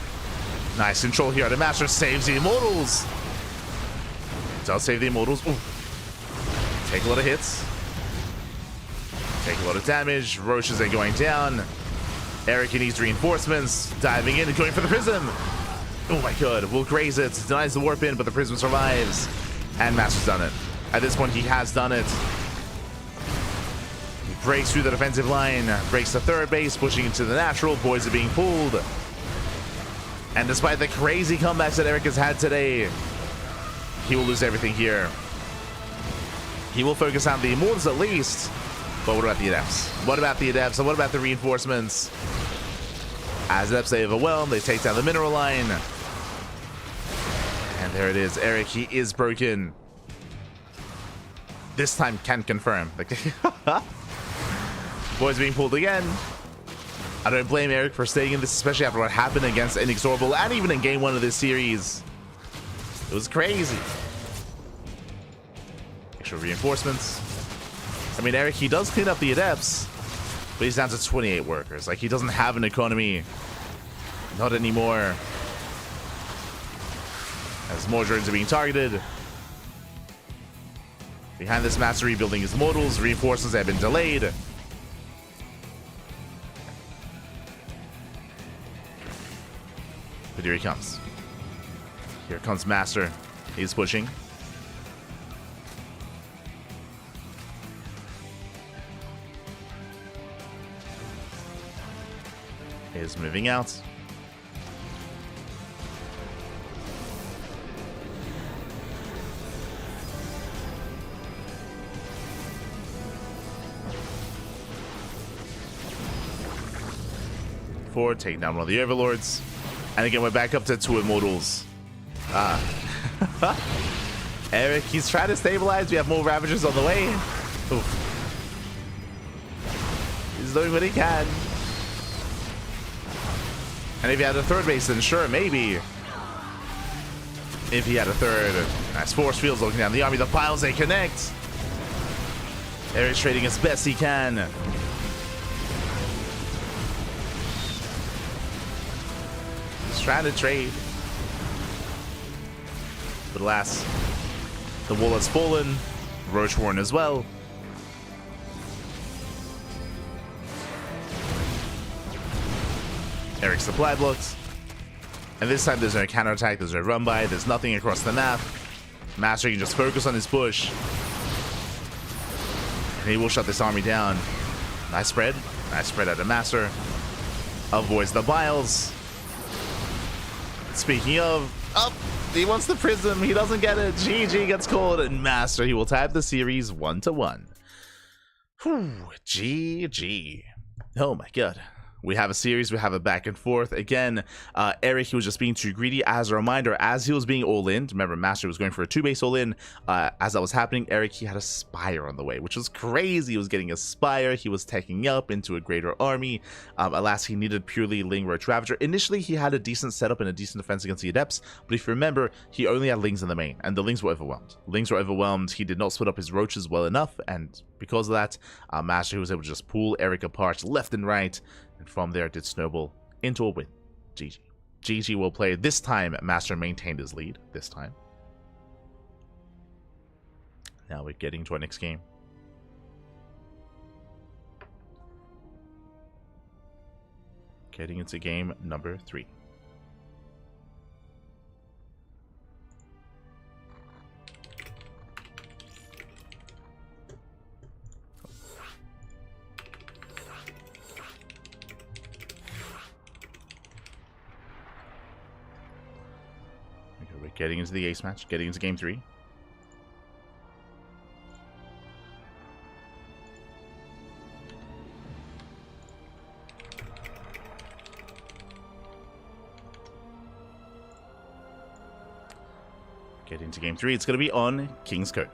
Nice control here. The MasTeR saves the Immortals. Does save the Immortals. Ooh. Take a lot of hits. Take a lot of damage. Roaches are going down. Erik needs reinforcements. Diving in and going for the prism. Oh my god. Will graze it. Denies the warp in, but the prism survives. And MasTeR's done it. At this point, he has done it. He breaks through the defensive line. Breaks the third base, pushing into the natural. Boys are being pulled. And despite the crazy comebacks that Erik has had today, he will lose everything here. He will focus on the Immortals at least. But what about the Adepts? What about the Adepts? And what about the reinforcements? As Adepts, they overwhelm. They take down the mineral line. And there it is. Erik, he is broken. This time can confirm. Boys being pulled again. I don't blame Erik for staying in this, especially after what happened against INexorable and even in game 1 of this series. It was crazy. Extra reinforcements. I mean, Erik, he does clean up the Adepts, but he's down to 28 workers. Like, he doesn't have an economy. Not anymore. As more drones are being targeted. Behind this, MasTeR rebuilding his Immortals. Reinforcements have been delayed. But here he comes. Here comes MasTeR. He's pushing. He's moving out. Forward, taking down one of the Overlords. And again, we're back up to 2 Immortals. Erik, he's trying to stabilize. We have more Ravagers on the way. Oof. He's doing what he can. And if he had a third base, then sure, maybe. If he had a third. Nice force fields looking down the army. The piles, they connect. Erik's trading as best he can. Trying to trade, but alas, the wall has fallen. Roach Warren as well. Erik supply blocks, and this time there's no counterattack, there's no run by, there's nothing across the map. MasTeR can just focus on his push, and he will shut this army down. Nice spread out of MasTeR. Avoids the biles. Speaking of, he wants the prism. He doesn't get it. GG gets called, and MasTeR, he will tie the series 1-1. Whew, GG. Oh my god. We have a series, we have a back and forth. Again, Erik, he was just being too greedy. As a reminder, as he was being all-in, remember, MasTeR was going for a 2-base all-in. As that was happening, Erik, he had a Spire on the way, which was crazy. He was getting a Spire. He was taking up into a greater army. Alas, he needed purely Ling Roach Ravager. Initially, he had a decent setup and a decent defense against the Adepts, but if you remember, he only had Lings in the main, and the Lings were overwhelmed. He did not split up his Roaches well enough, and because of that, MasTeR was able to just pull Erik apart left and right. And from there, it did snowball into a win. GG. GG will play. This time, MasTeR maintained his lead. This time. Now we're getting to our next game. Getting into game number 3. We're getting into the ace match, getting into game 3. Get into game 3. It's going to be on King's Cove.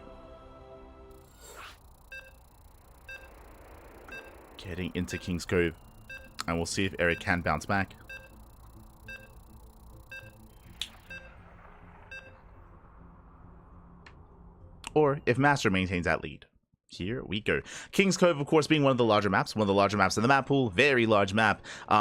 Getting into King's Cove. And we'll see if Erik can bounce back. Or if MasTeR maintains that lead. Here we go. King's Cove, of course, being one of the larger maps in the map pool. Very large map,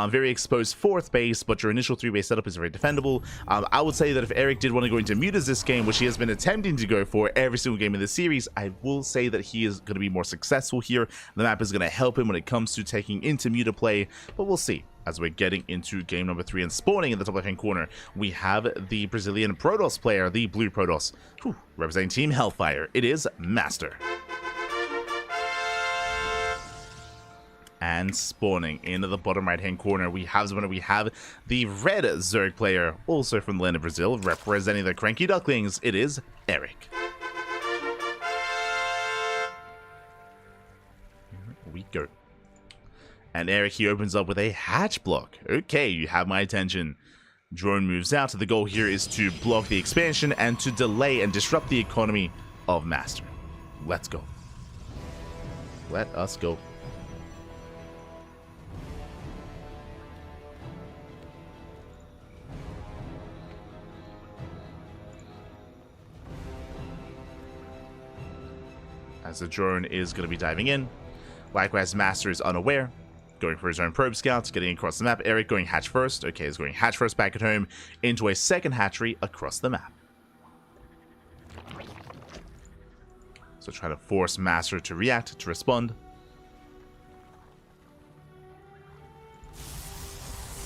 very exposed fourth base, but your initial 3-base setup is very defendable. I would say that if Erik did want to go into mutas this game, which he has been attempting to go for every single game in the series, I will say that he is going to be more successful here. The map is going to help him when it comes to taking into muta play, but we'll see. As we're getting into game number 3 and spawning in the top left-hand corner, we have the Brazilian Protoss player, the blue Protoss, representing Team Hellfire. It is MasTeR. And spawning into the bottom right-hand corner, we have the red Zerg player, also from the land of Brazil, representing the CranKy Ducklings. It is Erik. Here we go. And Erik, he opens up with a hatch block. Okay, you have my attention. Drone moves out. The goal here is to block the expansion and to delay and disrupt the economy of MasTeR. Let's go. Let us go. As the drone is going to be diving in. Likewise, MasTeR is unaware. Going for his own probe scouts, getting across the map. Erik going hatch first. Okay, he's going hatch first back at home into a second hatchery across the map. So trying to force MasTeR to react, to respond.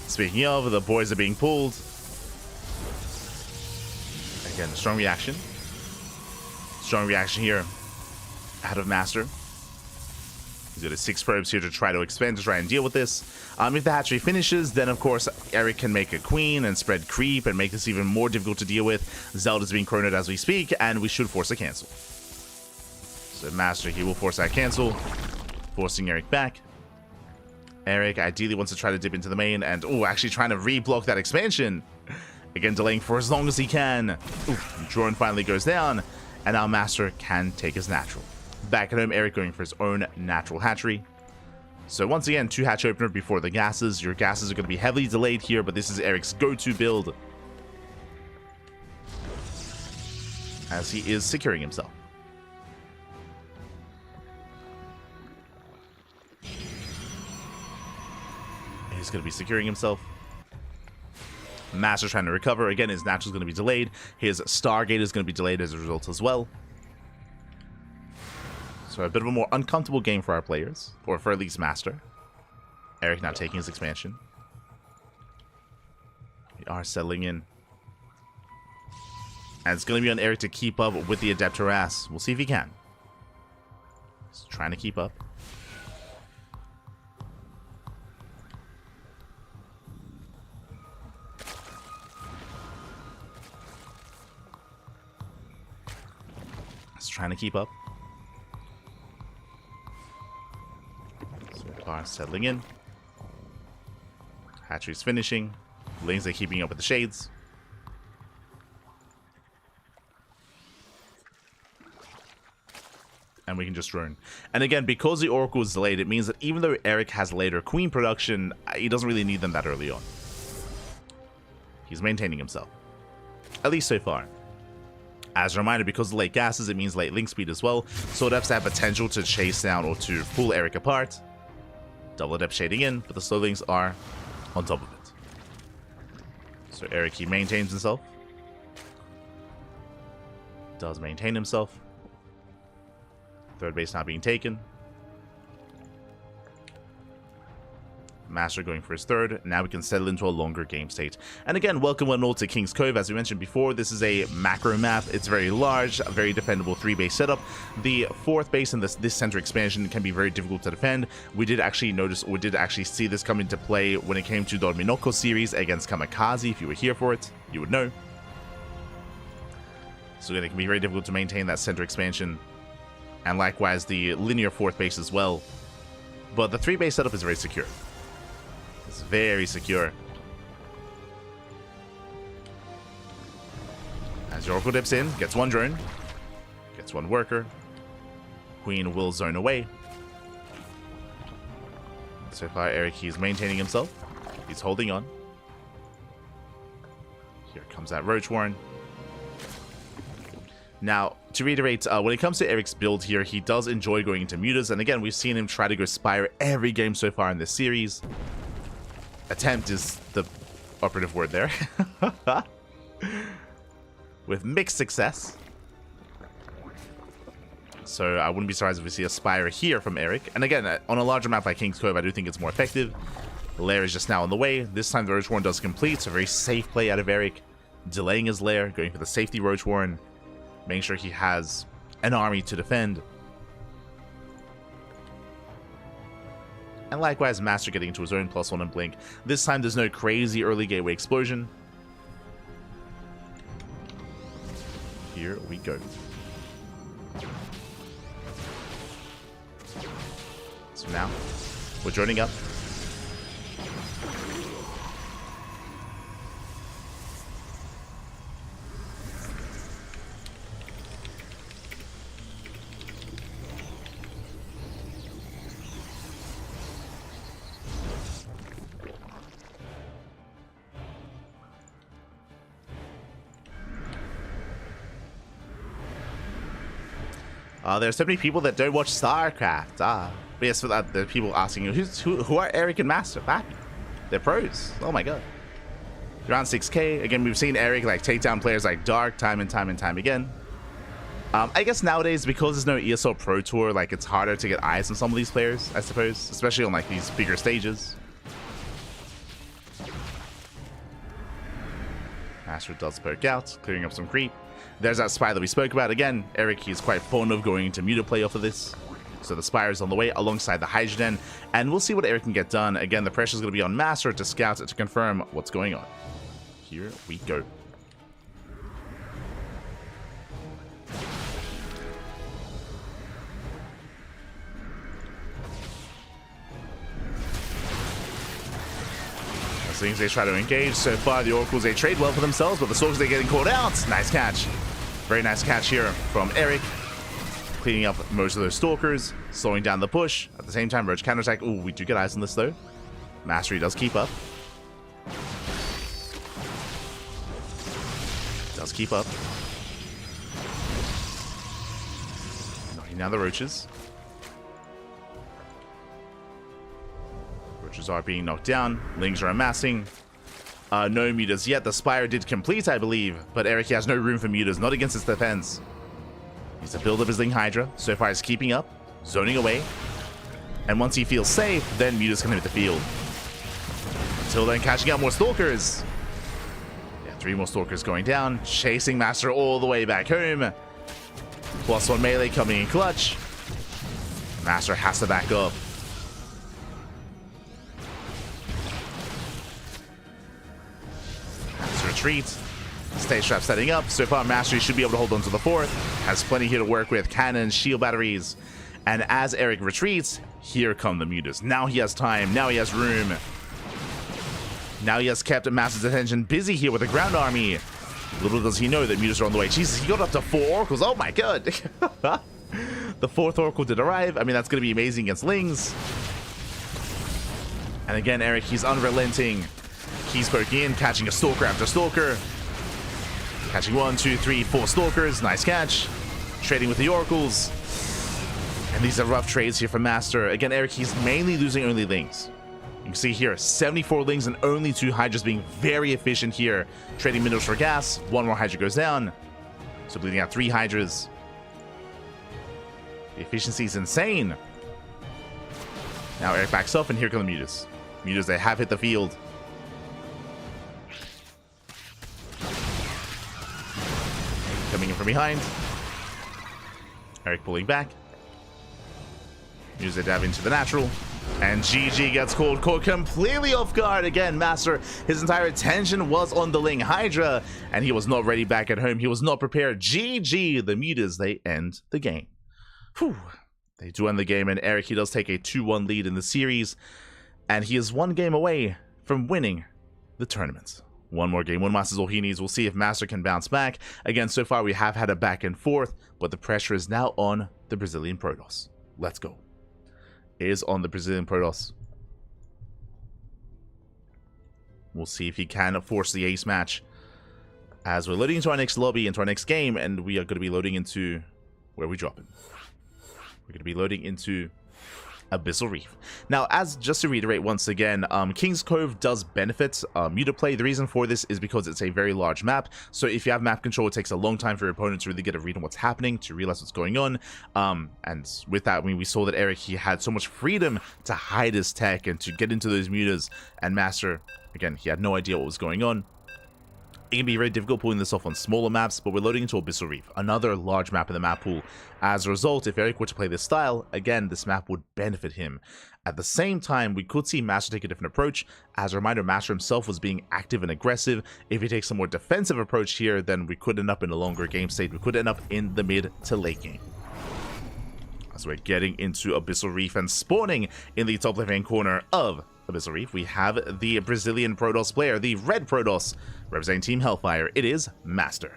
Speaking of, the boys are being pulled. Again, strong reaction. Strong reaction here out of MasTeR. He's got his 6 probes here to try to expand, to try and deal with this. If the hatchery finishes, then of course Erik can make a queen and spread creep and make this even more difficult to deal with. Zelda's being chronoed as we speak, and we should force a cancel. So MasTeR, he will force that cancel, forcing Erik back. Erik ideally wants to try to dip into the main and, actually trying to re-block that expansion. Again, delaying for as long as he can. Drone finally goes down, and now MasTeR can take his natural. Back at home, Erik going for his own natural hatchery. So once again, 2 hatch opener before the gases. Your gases are going to be heavily delayed here, but this is Erik's go-to build, as he is securing himself. He's going to be securing himself. MasTeR trying to recover. Again, his natural is going to be delayed. His Stargate is going to be delayed as a result as well. So a bit of a more uncomfortable game for our players, or for at least MasTeR. Erik now taking his expansion. We are settling in. And it's going to be on Erik to keep up with the Adept Harass. We'll see if he can. He's trying to keep up. He's trying to keep up. Are settling in. Hatchery's finishing. Lings are keeping up with the shades. And we can just drone. And again, because the Oracle is delayed, it means that even though Erik has later Queen production, he doesn't really need them that early on. He's maintaining himself. At least so far. As a reminder, because of the late gases, it means late link speed as well. So it has to have potential to chase down or to pull Erik apart. Double Adept shading in, but the Slowlings are on top of it. So Erik, he maintains himself. Does maintain himself. Third base now being taken. MasTeR going for his third. Now we can settle into a longer game state. And again, welcome one all to King's Cove. As we mentioned before, this is a macro map. It's very large, a very defendable 3-base setup. The 4th base and this center expansion can be very difficult to defend. We did actually notice, or did actually see this come into play when it came to the Minoko series against Kamikaze. If you were here for it, you would know. So it can be very difficult to maintain that center expansion. And likewise, the linear 4th base as well. But the 3-base setup is very secure. It's very secure. As Oracle dips in, gets 1 drone, gets 1 worker. Queen will zone away. So far, Erik, he's maintaining himself. He's holding on. Here comes that Roach Warren. Now, to reiterate, when it comes to Erik's build here, he does enjoy going into mutas, and again, we've seen him try to go Spire every game so far in this series. Attempt is the operative word there. With mixed success. So I wouldn't be surprised if we see a Spire here from Erik. And again, on a larger map like King's Cove, I do think it's more effective. The lair is just now on the way. This time the Roach Warren does complete, so a very safe play out of Erik. Delaying his lair, going for the safety Roach Warren. Making sure he has an army to defend. And likewise, MasTeR getting into his own +1 and blink. This time there's no crazy early gateway explosion. Here we go. So now, we're joining up. There's so many people that don't watch StarCraft. But yes, for that, there are people asking who are Erik and MasTeR? They're pros. Oh my god. Around 6k. Again, we've seen Erik like take down players like Dark time and time again. I guess nowadays, because there's no ESL Pro Tour, like it's harder to get eyes on some of these players, I suppose, especially on like these bigger stages. MasTeR does poke out, clearing up some creep. There's that Spire that we spoke about. Again, Erik, he's quite fond of going into muta play off of this. So the Spire is on the way alongside the Hydra Den. And we'll see what Erik can get done. Again, the pressure is going to be on MasTeR to scout it to confirm what's going on. Here we go. As things they try to engage. So far, the Oracles, they trade well for themselves, but the Stalkers, they're getting caught out. Nice catch. Very nice catch here from Erik. Cleaning up most of those Stalkers, slowing down the push. At the same time, Roach counterattack. Ooh, we do get eyes on this though. MasTeR does keep up. Does keep up. Knocking down the Roaches. Roaches are being knocked down. Lings are amassing. No mutas yet. The Spire did complete, I believe, but Erik has no room for mutas, not against his defense. He's to build up his Ling Hydra. So far, he's keeping up, zoning away. And once he feels safe, then mutas can hit the field. Until then, catching up more Stalkers. Yeah, 3 more Stalkers going down, chasing MasTeR all the way back home. +1 melee coming in clutch. MasTeR has to back up. Retreat. Stage trap setting up. So far, MasTeR should be able to hold on to the 4th. Has plenty here to work with. Cannons, shield batteries. And as Erik retreats, here come the mutas. Now he has time. Now he has room. Now he has kept MasTER's attention busy here with the ground army. Little does he know that mutas are on the way. Jesus, he got up to 4 oracles. Oh my god. The 4th oracle did arrive. I mean, that's going to be amazing against Lings. And again, Erik, he's unrelenting. He's poking in, catching a Stalker after Stalker. Catching 1, 2, 3, 4 Stalkers. Nice catch. Trading with the Oracles. And these are rough trades here for MasTeR. Again, Erik, he's mainly losing only Lings. You can see here, 74 Lings and only 2 Hydras being very efficient here. Trading minerals for gas. 1 more Hydra goes down. So bleeding out 3 Hydras. The efficiency is insane. Now Erik backs up, and here come the mutas. Mutas, they have hit the field. Coming in from behind. Erik pulling back. Use it dive into the natural. And GG gets caught completely off guard. Again, MasTeR, his entire attention was on the Ling Hydra, and he was not ready back at home. He was not prepared. GG, the mutas, they end the game. Whew. They do end the game, and Erik, he does take a 2-1 lead in the series, and he is 1 game away from winning the tournament. 1 more game, 1 master is all he needs. We'll see if MasTeR can bounce back. Again, so far we have had a back and forth, but the pressure is now on the Brazilian Protoss. Let's go. It is on the Brazilian Protoss. We'll see if he can force the ace match. as we're loading into our next lobby, into our next game, and we are going to be loading into... Where are we dropping? We're going to be loading into Abyssal Reef. Now, just to reiterate once again, King's Cove does benefit muta play. The reason for this is because it's a very large map, so if you have map control, it takes a long time for your opponent to really get a read on what's happening, to realize what's going on. And with that, I mean, we saw that Erik, he had so much freedom to hide his tech and to get into those mutas, and MasTeR, again, he had no idea what was going on. It can be very difficult pulling this off on smaller maps, but we're loading into Abyssal Reef, another large map in the map pool. As a result, if Erik were to play this style, again, this map would benefit him. At the same time, we could see MasTeR take a different approach. As a reminder, MasTeR himself was being active and aggressive. If he takes a more defensive approach here, then we could end up in a longer game state. We could end up in the mid to late game. As we're getting into Abyssal Reef and spawning in the top left-hand corner of Abyssal Reef, we have the Brazilian Protoss player, the red Protoss, representing Team Hellfire. It is MasTeR.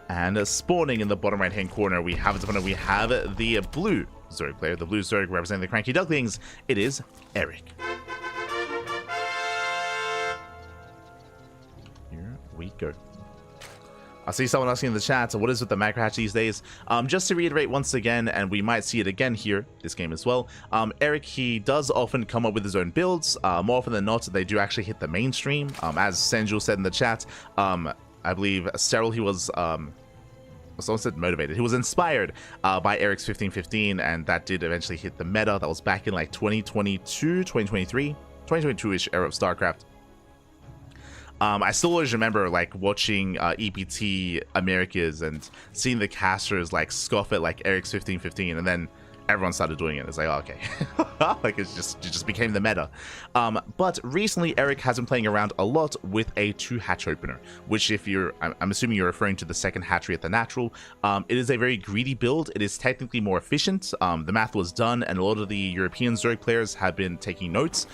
And spawning in the bottom right-hand corner, we have the blue Zerg player, the blue Zerg representing the CranKy Ducklings. It is Erik. Here we go. I see someone asking in the chat, what is with the macro hatch these days? Just to reiterate once again, and we might see it again here, this game as well, Erik, he does often come up with his own builds. More often than not, they do actually hit the mainstream. As Senjul said in the chat, I believe Sterile, he was, someone said motivated. He was inspired by Erik's 1515, and that did eventually hit the meta. That was back in like 2022, 2023, 2022-ish era of StarCraft. I still always remember like watching EPT Americas and seeing the casters like scoff at like Erik's 1515, and then everyone started doing it. It's like, oh, okay. Like it just became the meta. But recently Erik has been playing around a lot with a 2-hatch opener, which if you're, I'm assuming you're referring to the second hatchery at the natural. It is a very greedy build. It is technically more efficient. The math was done, and a lot of the European Zerg players have been taking notes.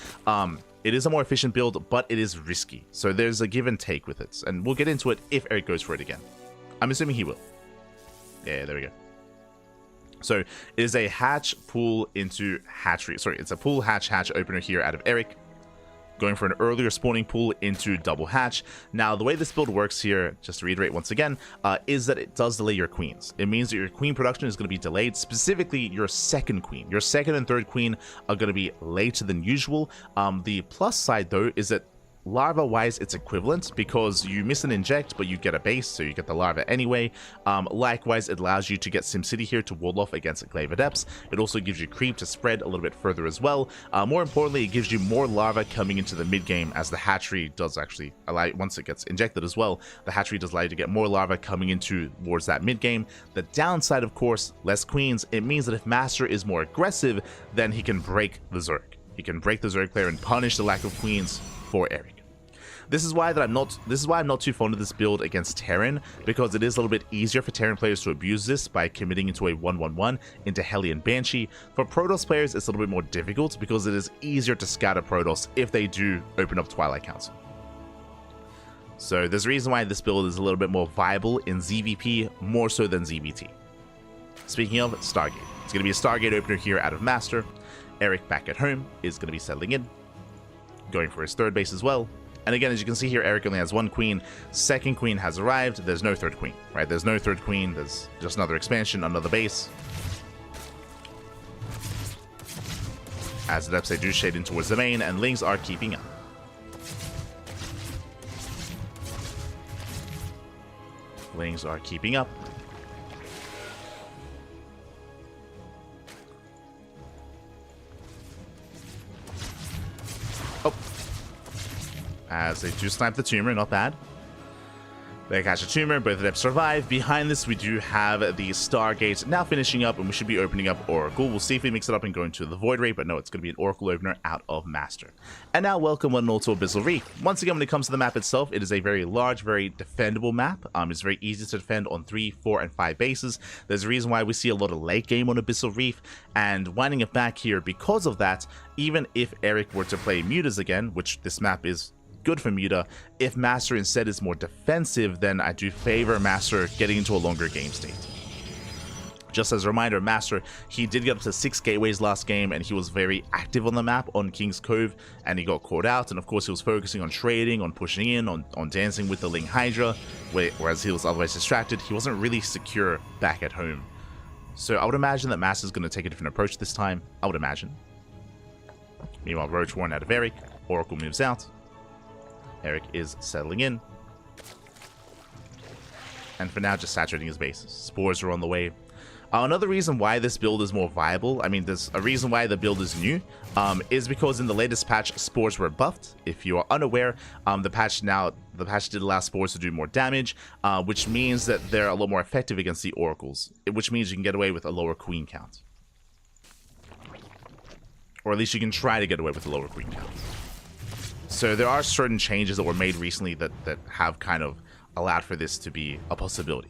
It is a more efficient build, but it is risky. So there's a give and take with it. And we'll get into it if Erik goes for it again. I'm assuming he will. Yeah, there we go. So it is a hatch pool into hatchery. Sorry, it's a pool hatch opener here out of Erik, going for an earlier spawning pool into double hatch. Now, the way this build works here, just to reiterate once again, is that it does delay your queens. It means that your queen production is going to be delayed, specifically your second queen. Your second and third queen are going to be later than usual. The plus side, though, is that larva-wise, it's equivalent because you miss an inject, but you get a base, so you get the larva anyway. Likewise, it allows you to get SimCity here to wall off against Glaive Adepts. It also gives you creep to spread a little bit further as well. More importantly, it gives you more larva coming into the mid-game, as the hatchery does actually allow, once it gets injected as well, the hatchery does allow you to get more larva coming into towards that mid-game. The downside, of course, less queens. It means that if MasTeR is more aggressive, then he can break the Zerg. He can break the Zerg player and punish the lack of queens for Erik. This is why I'm not too fond of this build against Terran, because it is a little bit easier for Terran players to abuse this by committing into a 1-1-1 into Hellion Banshee. For Protoss players, it's a little bit more difficult because it is easier to scatter Protoss if they do open up Twilight Council. So there's a reason why this build is a little bit more viable in ZVP, more so than ZVT. Speaking of Stargate, it's going to be a Stargate opener here out of MasTeR. Erik back at home is going to be settling in, going for his third base as well. And again, as you can see here, Erik only has one queen. Second queen has arrived. There's no third queen, right? There's no third queen. There's just another expansion, another base. As the depths, they do shade in towards the main, and Lings are keeping up. Lings are keeping up. Oh. As they do snipe the tumor, not bad. They catch a tumor, both of them survive. Behind this, we do have the Stargate now finishing up, and we should be opening up Oracle. We'll see if we mix it up and go into the Void Ray, but no, it's going to be an Oracle opener out of MasTeR. And now, welcome one and all to Abyssal Reef. Once again, when it comes to the map itself, it is a very large, very defendable map. It's very easy to defend on 3, 4, and 5 bases. There's a reason why we see a lot of late game on Abyssal Reef, and winding it back here because of that, even if Erik were to play mutas again, which this map is good for muta, if MasTeR instead is more defensive, then I do favor MasTeR getting into a longer game state. Just as a reminder, MasTeR, he did get up to 6 gateways last game, and he was very active on the map on King's Cove, and he got caught out. And of course, he was focusing on trading, on pushing in, on dancing with the Ling Hydra, whereas he was otherwise distracted. He wasn't really secure back at home. So I would imagine that MasTer's going to take a different approach this time. I would imagine. Meanwhile, Roach Warren out of Erik. Oracle moves out. Erik is settling in. And for now, just saturating his base. Spores are on the way. Another reason why this build is more viable, I mean, there's a reason why the build is new, is because in the latest patch, spores were buffed. If you are unaware, the patch did allow spores to do more damage, which means that they're a lot more effective against the oracles, which means you can get away with a lower queen count. Or at least you can try to get away with a lower queen count. So there are certain changes that were made recently that have kind of allowed for this to be a possibility.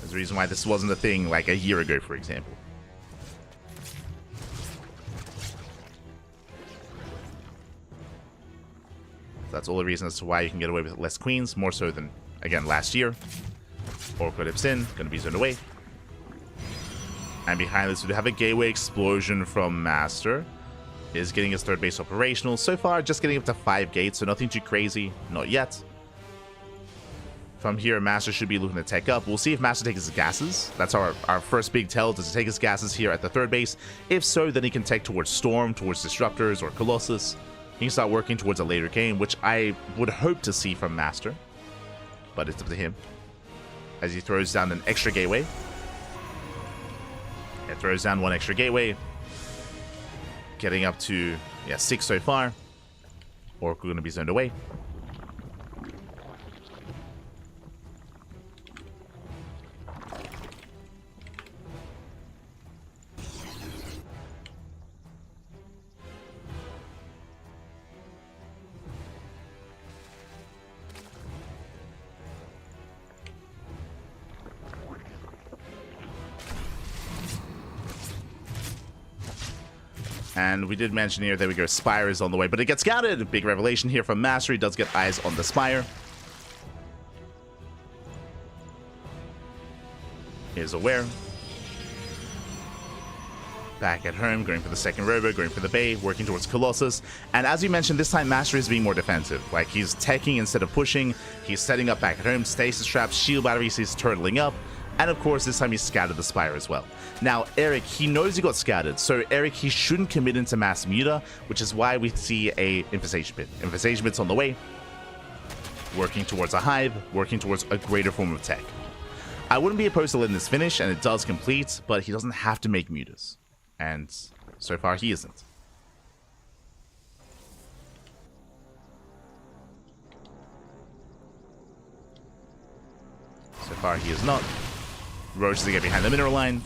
The reason why this wasn't a thing like a year ago, for example. That's all the reason as to why you can get away with less queens, more so than, again, last year. Oracle dips in, gonna be zoned away. And behind this, we have a gateway explosion from MasTeR. Is getting his third base operational. So far, just getting up to 5 gates, so nothing too crazy, not yet. From here, MasTeR should be looking to tech up. We'll see if MasTeR takes his gases. That's our first big tell. Does he take his gases here at the third base? If so, then he can tech towards Storm, towards Disruptors, or Colossus. He can start working towards a later game, which I would hope to see from MasTeR. But it's up to him. As he throws down an extra gateway. It throws down 1 extra gateway. Getting up to, 6 so far. Oracle going to be zoned away. And we did mention here, there we go, Spire is on the way, but it gets scouted. A big revelation here from MasTeR. He does get eyes on the Spire. He is aware. Back at home, going for the second robo, going for the Bay, working towards Colossus. And as you mentioned, this time MasTeR is being more defensive. Like, he's teching instead of pushing. He's setting up back at home, stasis traps, shield batteries, he's turtling up. And of course, this time he scouted the Spire as well. Now, Erik, he knows he got scouted, so Erik, he shouldn't commit into Mass Muta, which is why we see a Infestation Pit. Infestation Pit's on the way, working towards a Hive, working towards a greater form of tech. I wouldn't be opposed to letting this finish, and it does complete, but he doesn't have to make Mutas. And so far, he isn't. So far, he is not. Roach is to get behind the mineral line.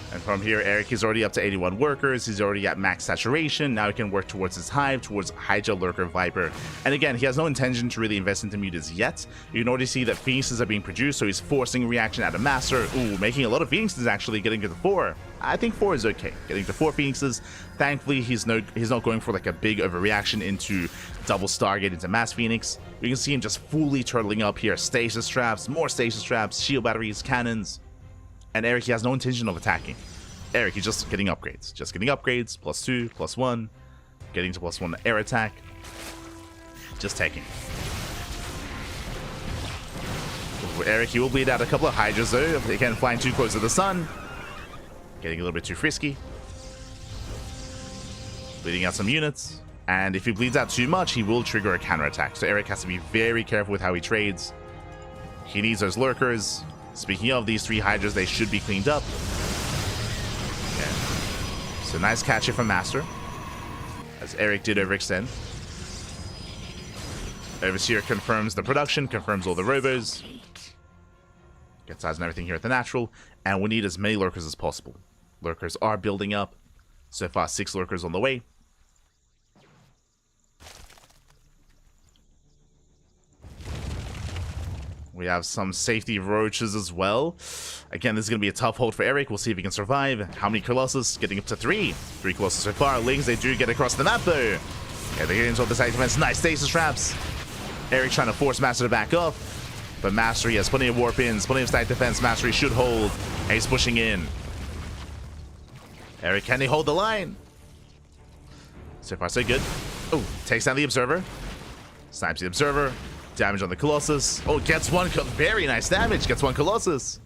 And from here, Erik is already up to 81 workers. He's already at max saturation. Now he can work towards his Hive, towards Hydra, Lurker, Viper. And again, he has no intention to really invest into mutas yet. You can already see that Phoenixes are being produced, so he's forcing reaction out of MasTeR. Ooh, making a lot of Phoenixes actually, getting to the 4. I think 4 is okay. Getting to 4 Phoenixes. Thankfully, he's not going for like a big overreaction into double Stargate into Mass Phoenix. You can see him just fully turtling up here. Stasis traps, more stasis traps, shield batteries, cannons. And Erik, he has no intention of attacking. Erik, he's just getting upgrades. Just getting upgrades. +2, +1. Getting to +1 air attack. Just taking. Erik, he will bleed out a couple of Hydras though. Again, flying too close to the sun. Getting a little bit too frisky. Bleeding out some units. And if he bleeds out too much, he will trigger a counterattack. So Erik has to be very careful with how he trades. He needs those lurkers. Speaking of these 3 Hydras, they should be cleaned up. Okay. So nice catch here from MasTeR. As Erik did overextend. Overseer confirms the production, confirms all the robos. Get size and everything here at the natural. And we need as many lurkers as possible. Lurkers are building up. So far, 6 lurkers on the way. We have some safety roaches as well. Again, this is going to be a tough hold for Erik. We'll see if he can survive. How many Colossus? Getting up to 3. 3 Colossus so far. Lings, they do get across the map, though. Yeah, they get into the side defense. Nice stasis traps. Erik trying to force MasTeR to back off. But MasTeR, he has plenty of warp ins, plenty of side defense. MasTeR should hold. And he's pushing in. Erik, can he hold the line? So far, so good. Oh, takes down the Observer. Snipes the Observer. Damage on the Colossus. Oh, gets one. Very nice damage. Gets one Colossus.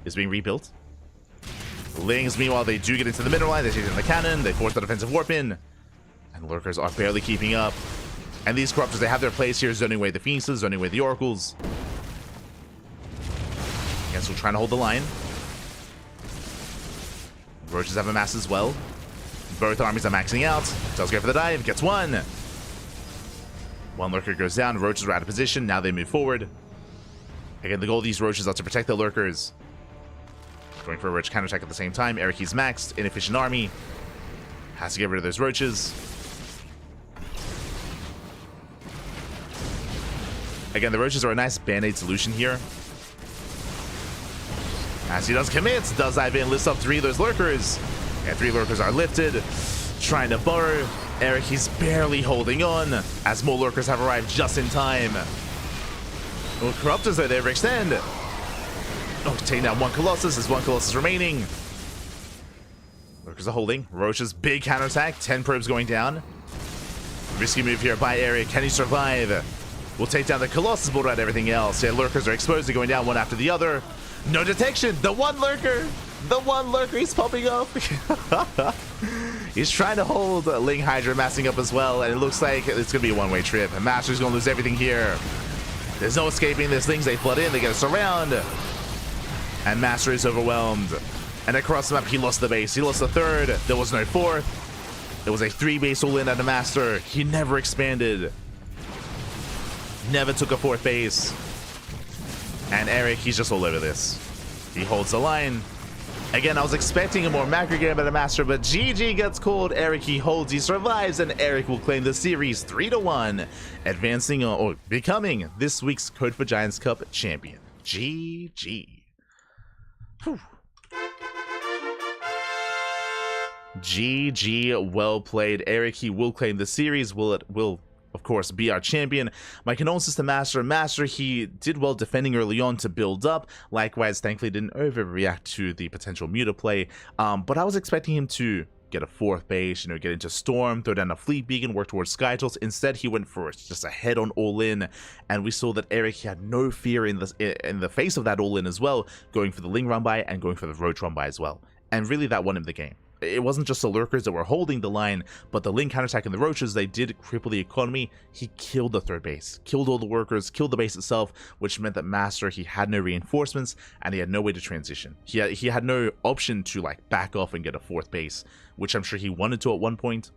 Is being rebuilt. Lings, meanwhile, they do get into the middle line. They take in the cannon. They force the defensive warp in. And Lurkers are barely keeping up. And these Corruptors, they have their place here, zoning away the Phoenixes, zoning away the Oracles. Again, still trying to hold the line. Roaches have a mass as well. Both armies are maxing out. Does go for the dive. Gets one. One Lurker goes down. Roaches are out of position. Now they move forward. Again, the goal of these Roaches are to protect the Lurkers. Going for a Roach counterattack at the same time. Erik, he's maxed. Inefficient army. Has to get rid of those Roaches. Again, the Roaches are a nice band-aid solution here. As he does commit, does dive in, lifts up 3 of those Lurkers. And 3 Lurkers are lifted. Trying to burrow. Erik, he's barely holding on, as more Lurkers have arrived just in time. Well, Corruptors are there to extend. Oh, taking down 1 Colossus. There's 1 Colossus remaining. Lurkers are holding. Roach's big counterattack. 10 probes going down. Risky move here by Erik. Can he survive? We'll take down the Colossus, but right everything else. Yeah, Lurkers are exposed. They're going down one after the other. No detection. The 1 Lurker. The 1 Lurker. He's popping up. He's trying to hold Ling Hydra massing up as well, and it looks like it's going to be a one-way trip. And MasTeR's going to lose everything here. There's no escaping this. Things they flood in. They get us around. And MasTeR is overwhelmed. And across the map, he lost the base. He lost the 3rd. There was no 4th. It was a 3-base all-in at the MasTeR. He never expanded. Never took a 4th base. And Erik, he's just all over this. He holds the line. Again, I was expecting a more macro game at a MasTeR, but GG gets called. Erik, he holds, he survives, and Erik will claim the series 3-1, advancing or becoming this week's Code for Giants Cup champion. GG. Whew. GG, well played. Erik, he will claim the series. Will of course, be our champion. My condolences to MasTeR. MasTeR, he did well defending early on to build up. Likewise, thankfully didn't overreact to the potential Muta play. But I was expecting him to get a 4th base, you know, get into Storm, throw down a Fleet Beacon, work towards Skytools. Instead, he went for just a head-on all-in, and we saw that Erik, he had no fear in the face of that all-in as well, going for the Ling run-by and going for the Roach run-by as well. And really, that won him the game. It wasn't just the Lurkers that were holding the line, but the Ling counterattack and the Roaches, they did cripple the economy. He killed the 3rd base, killed all the workers, killed the base itself, which meant that MasTeR, he had no reinforcements, and he had no way to transition. He had no option to, like, back off and get a 4th base, which I'm sure he wanted to at one point.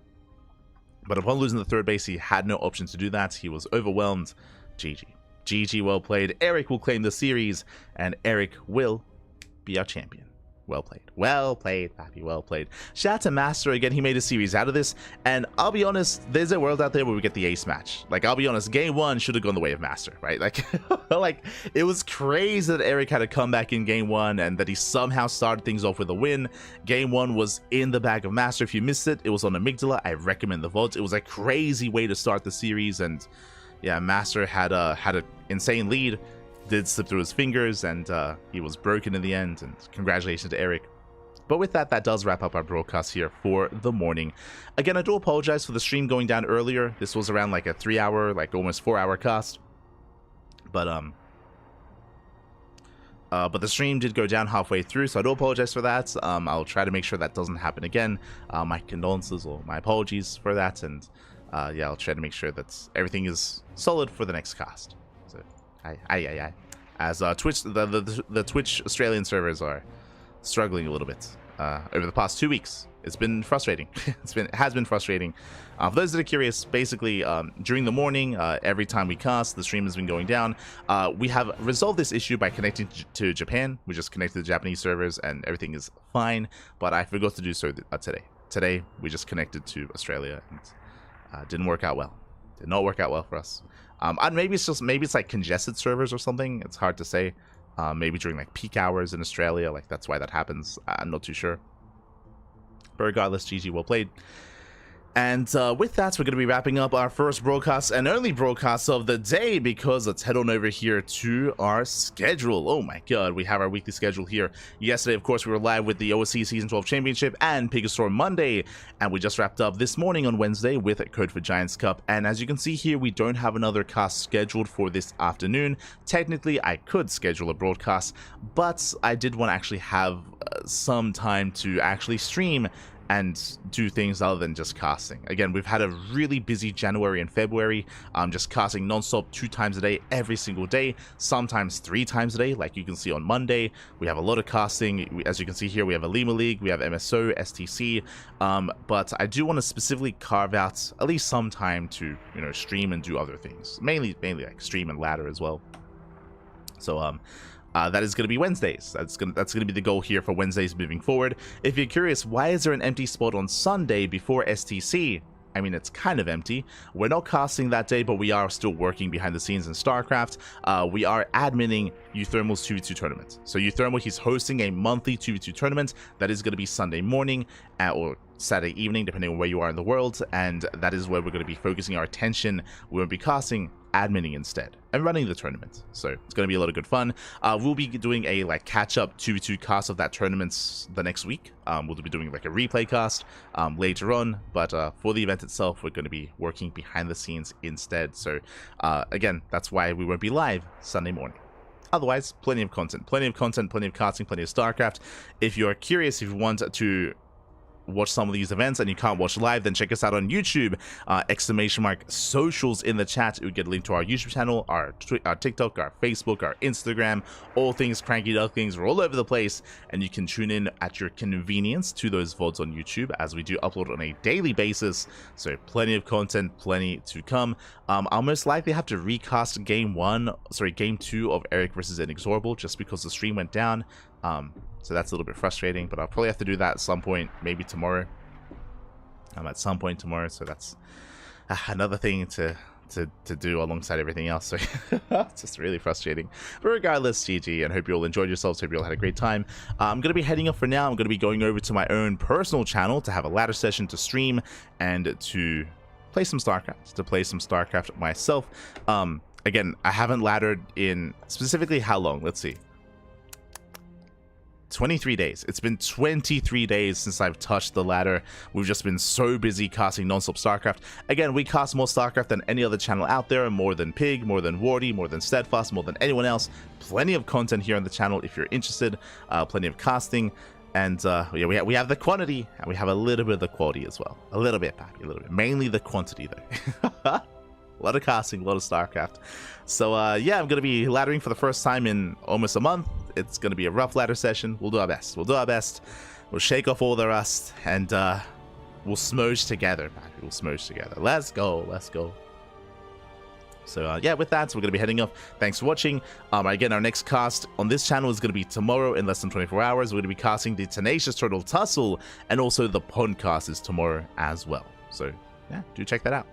But upon losing the 3rd base, he had no option to do that. He was overwhelmed. GG. GG, well played. Erik will claim the series, and Erik will be our champion. Well played. Well played, Pappy. Well played. Shout out to MasTeR again. He made a series out of this. And I'll be honest, there's a world out there where we get the ace match. Like, I'll be honest, game 1 should have gone the way of MasTeR, right? Like, like, it was crazy that Erik had a comeback in game 1 and that he somehow started things off with a win. Game 1 was in the bag of MasTeR. If you missed it, it was on Amygdala. I recommend the VODs. It was a crazy way to start the series. And yeah, MasTeR had an insane lead. Did slip through his fingers, and he was broken in the end, and congratulations to Erik. But with that, that does wrap up our broadcast here for the morning. Again, I do apologize for the stream going down earlier. This was around like a 3-hour, like almost 4-hour cast. But the stream did go down halfway through, so I do apologize for that. I'll try to make sure that doesn't happen again. My condolences or my apologies for that, and yeah, I'll try to make sure that everything is solid for the next cast. So, as Twitch, the Twitch Australian servers are struggling a little bit over the past 2 weeks. it's been frustrating. It has been frustrating. For those that are curious, basically during the morning, every time we cast, the stream has been going down. We have resolved this issue by connecting to Japan. We just connected to the Japanese servers and everything is fine, but I forgot to do so today. Today we just connected to Australia and didn't work out well. Did not work out well for us. And maybe it's like congested servers or something. It's hard to say. Maybe during like peak hours in Australia, like that's why that happens. I'm not too sure. But regardless, GG, well played. And with that, we're going to be wrapping up our first broadcast and only broadcast of the day, because let's head on over here to our schedule. Oh my god, we have our weekly schedule here. Yesterday, of course, we were live with the OSC Season 12 Championship and Pigastore Monday, and we just wrapped up this morning on Wednesday with Code for Giants Cup. And as you can see here, we don't have another cast scheduled for this afternoon. Technically, I could schedule a broadcast, but I did want to actually have some time to actually stream and do things other than just casting. Again, we've had a really busy January and February, just casting non-stop 2 times a day, every single day, sometimes 3 times a day, like you can see on Monday. We have a lot of casting. As you can see here, we have a Lima League, we have MSO, STC, but I do want to specifically carve out at least some time to, you know, stream and do other things. Mainly like stream and ladder as well. So, that is going to be Wednesdays. That's going to be the goal here for Wednesdays moving forward. If you're curious, why is there an empty spot on Sunday before STC? I mean, it's kind of empty. We're not casting that day, but we are still working behind the scenes in StarCraft. We are adminning Euthermal's 2v2 tournament. So Euthermal, he's hosting a monthly 2v2 tournament that is going to be Sunday morning or Saturday evening, depending on where you are in the world, and that is where we're going to be focusing our attention. We won't be casting, adminning instead, and running the tournament. So it's going to be a lot of good fun. We'll be doing a like catch-up 2v2 cast of that tournament the next week. We'll be doing like a replay cast later on, but for the event itself, we're going to be working behind the scenes instead. So again, that's why we won't be live Sunday morning. Otherwise, plenty of content, plenty of casting, plenty of StarCraft. If you're curious, if you want to watch some of these events and you can't watch live, then check us out on YouTube. !socials in the chat. You get a link to our YouTube channel, our TikTok, our Facebook, our Instagram, all things CranKy Ducklings. We're all over the place, and you can tune in at your convenience to those VODs on YouTube, as we do upload on a daily basis. So plenty of content, plenty to come. I'll most likely have to recast game 2 of Erik versus INexorable, just because the stream went down. So that's a little bit frustrating, but I'll probably have to do that at some point, maybe tomorrow. At some point tomorrow, so that's another thing to do alongside everything else. So it's just really frustrating. But regardless, GG, and hope you all enjoyed yourselves. Hope you all had a great time. I'm going to be heading up for now. I'm going to be going over to my own personal channel to have a ladder session to stream and to play some StarCraft, myself. Again, I haven't laddered in specifically how long? Let's see. 23 days. It's been 23 days since I've touched the ladder. We've just been so busy casting non-stop StarCraft. Again, we cast more StarCraft than any other channel out there, more than Pig, more than Wardy, more than Steadfast, more than anyone else. Plenty of content here on the channel if you're interested. Plenty of casting. And yeah, we have the quantity, and we have a little bit of the quality as well. A little bit, Pappy, a little bit. Mainly the quantity, though. A lot of casting, a lot of StarCraft. So yeah, I'm going to be laddering for the first time in almost a month. It's going to be a rough ladder session. We'll do our best. We'll shake off all the rust, and we'll smoosh together, Pappy. We'll smoosh together. Let's go. So yeah, with that, we're going to be heading off. Thanks for watching. Again, our next cast on this channel is going to be tomorrow in less than 24 hours. We're going to be casting the Tenacious Turtle Tussle, and also the Podcast is tomorrow as well. So yeah, do check that out.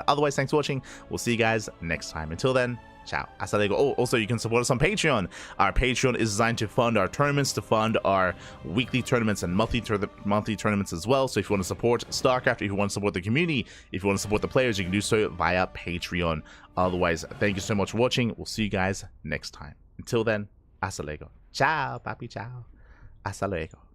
Otherwise, thanks for watching. We'll see you guys next time. Until then, ciao. Hasta luego. Oh, also, you can support us on Patreon. Our Patreon is designed to fund our tournaments, to fund our weekly tournaments and monthly tournaments as well. So if you want to support StarCraft, if you want to support the community, if you want to support the players, you can do so via Patreon. Otherwise, thank you so much for watching. We'll see you guys next time. Until then, hasta luego. Ciao, papi, ciao. Hasta luego.